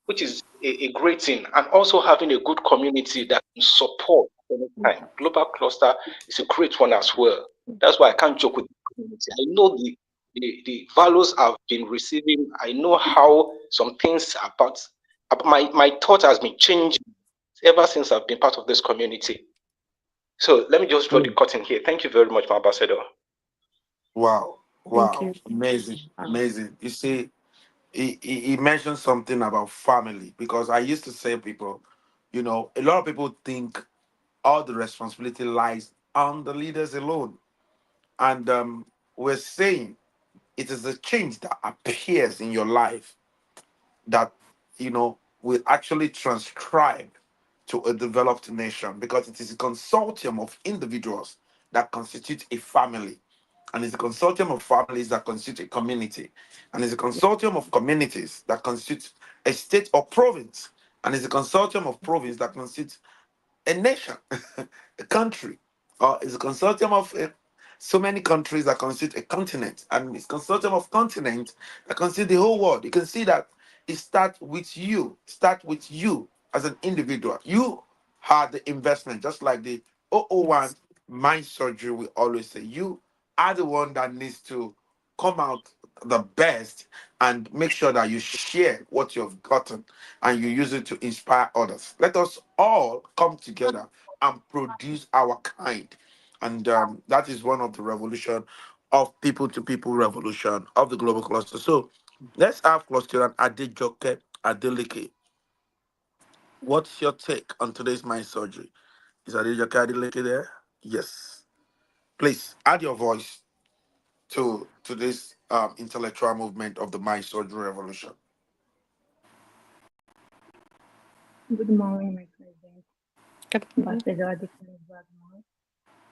which is a great thing, and also having a good community that can support anytime. Global cluster is a great one as well. That's why I can't joke with the community. I know the values I've been receiving. I know how some things about my thought has been changing ever since I've been part of this community. So let me just draw the curtain here. Thank you very much, my ambassador. Wow, Thank wow, you. amazing, amazing. You see, he mentioned something about family because I used to say people, a lot of people think all the responsibility lies on the leaders alone, and we're saying it is the change that appears in your life that will actually transcribe to a developed nation because it is a consortium of individuals that constitute a family, and it's a consortium of families that constitute a community, and it's a consortium of communities that constitute a state or province, and it's a consortium of province that constitutes a nation, a country, or it's a consortium of so many countries that constitute a continent, and it's a consortium of continents that constitute the whole world. You can see that it start with you as an individual. You had the investment, just like the Yes. 001 mind surgery. We always say you are the one that needs to come out the best and make sure that you share what you've gotten and you use it to inspire others. Let us all come together and produce our kind. And that is one of the revolution of people to people revolution of the global cluster. So let's have cluster and Adejoke Adeleke. What's your take on today's mind surgery? Is Adejoke Adeleke there? Yes. Please add your voice to this intellectual movement of the mind surgery revolution. Good morning, my president, Good morning. Ambassador Adekunle Badmus,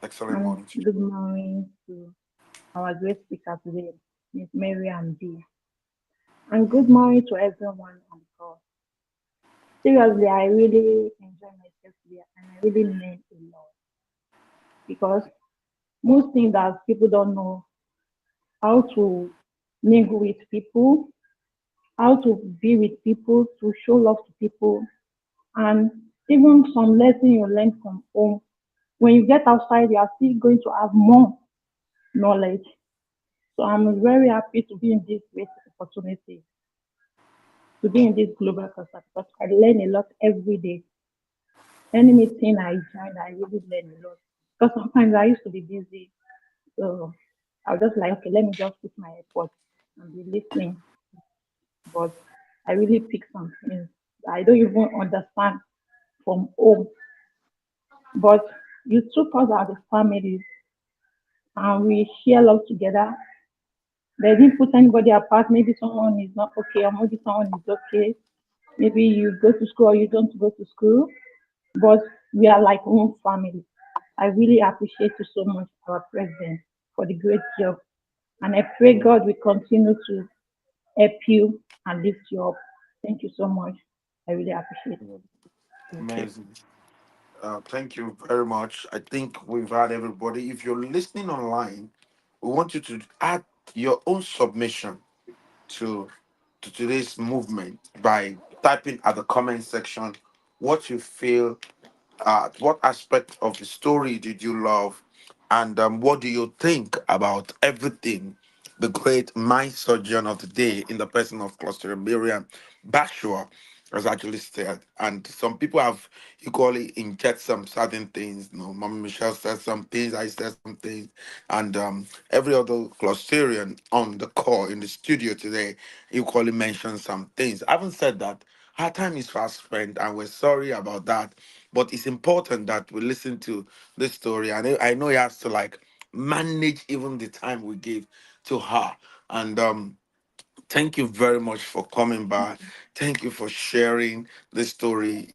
Excellent and morning to you. good morning to our great speaker today, Miss Miriam B. And good morning to everyone on the call. Seriously, I really enjoy myself today and I really learned a lot because most things that people don't know how to mingle with people, how to be with people, to show love to people, and even some lessons you learn from home. When you get outside, you are still going to have more knowledge. So I'm very happy to be in this great opportunity, to be in this global cluster because I learn a lot every day. Any meeting I join, I really learn a lot. Because sometimes I used to be busy, so I was just like, okay, let me just put my effort and be listening. But I really pick some things I don't even understand from home. But you took us as a family and we share love together. They didn't put anybody apart. Maybe someone is not okay, or maybe someone is okay. Maybe you go to school or you don't go to school, but we are like one family. I really appreciate you so much, our president, for the great job. And I pray God will continue to help you and lift you up. Thank you so much. I really appreciate it. Okay. Amazing. Thank you very much. I think we've had everybody. If you're listening online, we want you to add your own submission to today's movement by typing at the comment section what you feel, what aspect of the story did you love, and what do you think about everything the great mind surgeon of the day in the person of Cluster Miriam Bashua has actually said? And some people have equally inject some certain things. You know, Mama Michelle said some things, I said some things, and every other Clusterian on the call in the studio today equally mentioned some things. I haven't said that. Our time is fast spent, and we're sorry about that. But it's important that we listen to this story. I know he has to like manage even the time we give to her. And thank you very much for coming by. Thank you for sharing this story,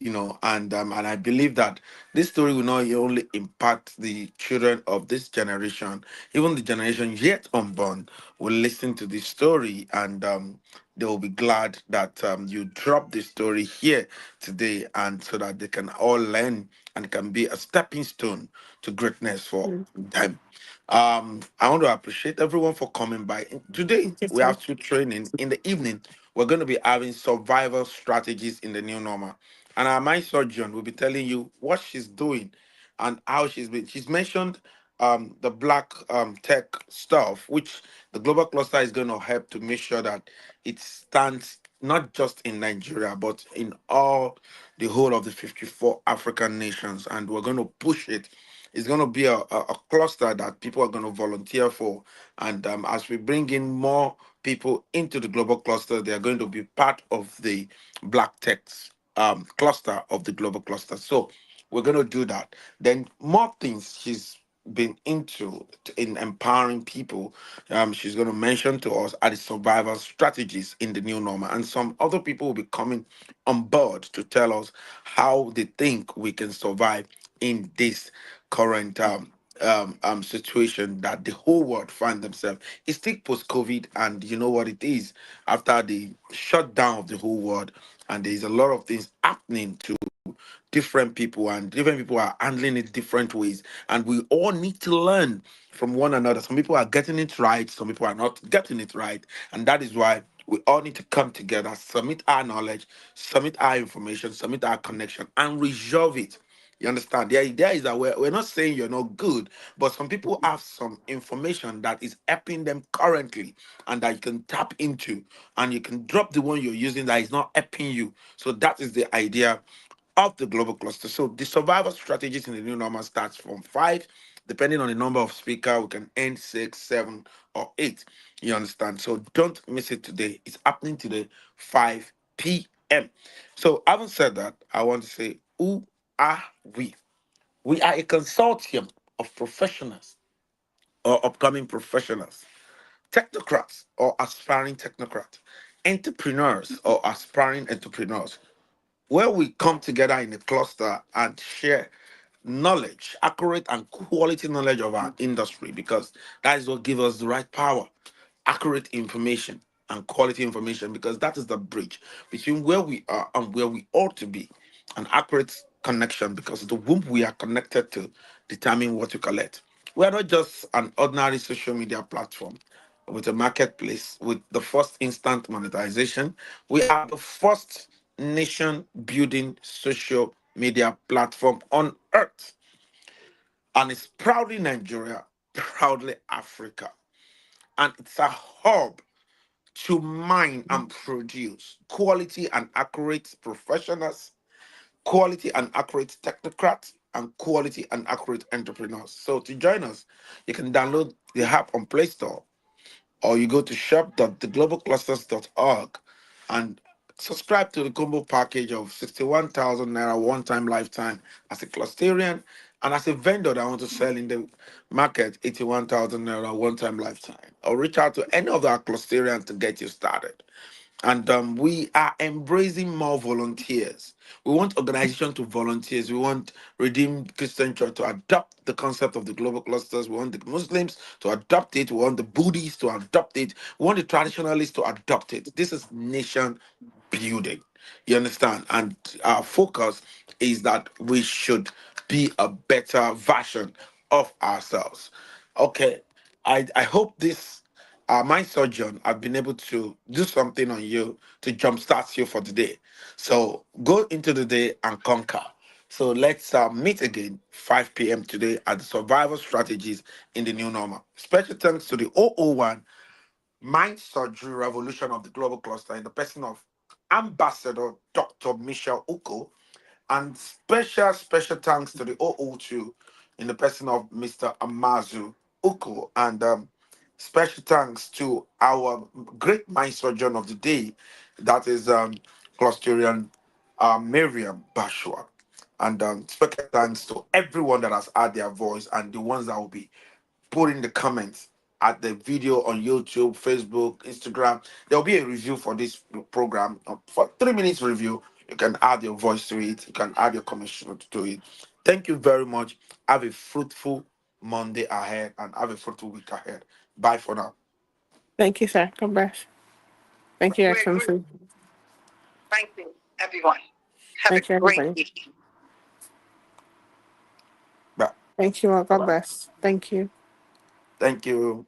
and I believe that this story will not only impact the children of this generation, even the generation yet unborn will listen to this story, and they will be glad that you dropped the story here today, and so that they can all learn and can be a stepping stone to greatness for Mm. them. I want to appreciate everyone for coming by. Today Thank you, we sir. have two training. In the evening, we're going to be having survival strategies in the new normal. And our mind surgeon will be telling you what she's doing and how she's mentioned the black tech stuff, which the global cluster is going to help to make sure that it stands not just in Nigeria, but in all the whole of the 54 African nations. And we're going to push it. It's going to be a cluster that people are going to volunteer for. And as we bring in more people into the global cluster, they are going to be part of the black tech cluster of the global cluster. So we're going to do that. Then more things she's been in empowering people. She's going to mention to us are the survival strategies in the new normal, and some other people will be coming on board to tell us how they think we can survive in this current situation that the whole world find themselves. It's still post COVID, and you know what it is after the shutdown of the whole world, and there's a lot of things happening to different people, and different people are handling it different ways, and we all need to learn from one another. Some people are getting it right, some people are not getting it right, and that is why we all need to come together, submit our knowledge, submit our information, submit our connection, and resolve it. You understand? The idea is that we're not saying you're not good, but some people have some information that is helping them currently and that you can tap into, and you can drop the one you're using that is not helping you. So that is the idea of the global cluster. So the survival strategies in the new normal starts from 5, depending on the number of speaker. We can end 6, 7, or 8. You understand? So don't miss it today. It's happening today, 5 p.m. So having said that, I want to say, who are we? We are a consortium of professionals or upcoming professionals, technocrats or aspiring technocrats, entrepreneurs or aspiring entrepreneurs, where we come together in a cluster and share knowledge, accurate and quality knowledge of our industry, because that is what gives us the right power, accurate information and quality information, because that is the bridge between where we are and where we ought to be. An accurate connection, because the whom we are connected to determine what we collect. We are not just an ordinary social media platform with a marketplace with the first instant monetization. We are the first nation building social media platform on earth. And it's proudly Nigeria, proudly Africa. And it's a hub to mine and produce quality and accurate professionals, quality and accurate technocrats, and quality and accurate entrepreneurs. So to join us, you can download the app on Play Store, or you go to shop.theglobalclusters.org and subscribe to the combo package of 61,000 naira one time lifetime as a clusterian, and as a vendor that want to sell in the market 81,000 naira one time lifetime, or reach out to any of our clusterians to get you started. And we are embracing more volunteers. We want organization to volunteers. We want Redeemed Christian Church to adopt the concept of the global clusters. We want the Muslims to adopt it. We want the Buddhists to adopt it. We want the traditionalists to adopt it. This is nation building. You understand? And our focus is that we should be a better version of ourselves. Okay, I hope this my surgeon I've been able to do something on you to jumpstart you for the day. So go into the day and conquer. So let's meet again 5 p.m. today at the Survival Strategies in the New Normal. Special thanks to the 001 Mind Surgery Revolution of the Global Cluster in the person of Ambassador Dr. Michelle Uko, and special thanks to the 002 in the person of Mr. Amazu Uko, and special thanks to our great mind surgeon of the day, that is Clusterian Miriam Bashwa. And special thanks to everyone that has had their voice and the ones that will be put in the comments at the video on YouTube, Facebook, Instagram. There'll be a review for this program for 3 minutes review. You can add your voice to it. You can add your commission to it. Thank you very much. Have a fruitful Monday ahead and have a fruitful week ahead. Bye for now. Thank you, sir. God bless. Thank you, We agree. Excellency. Thank you, everyone. Have a Thank you, great everybody. week. Bye. Thank you all. God Bye. bless. Thank you. Thank you.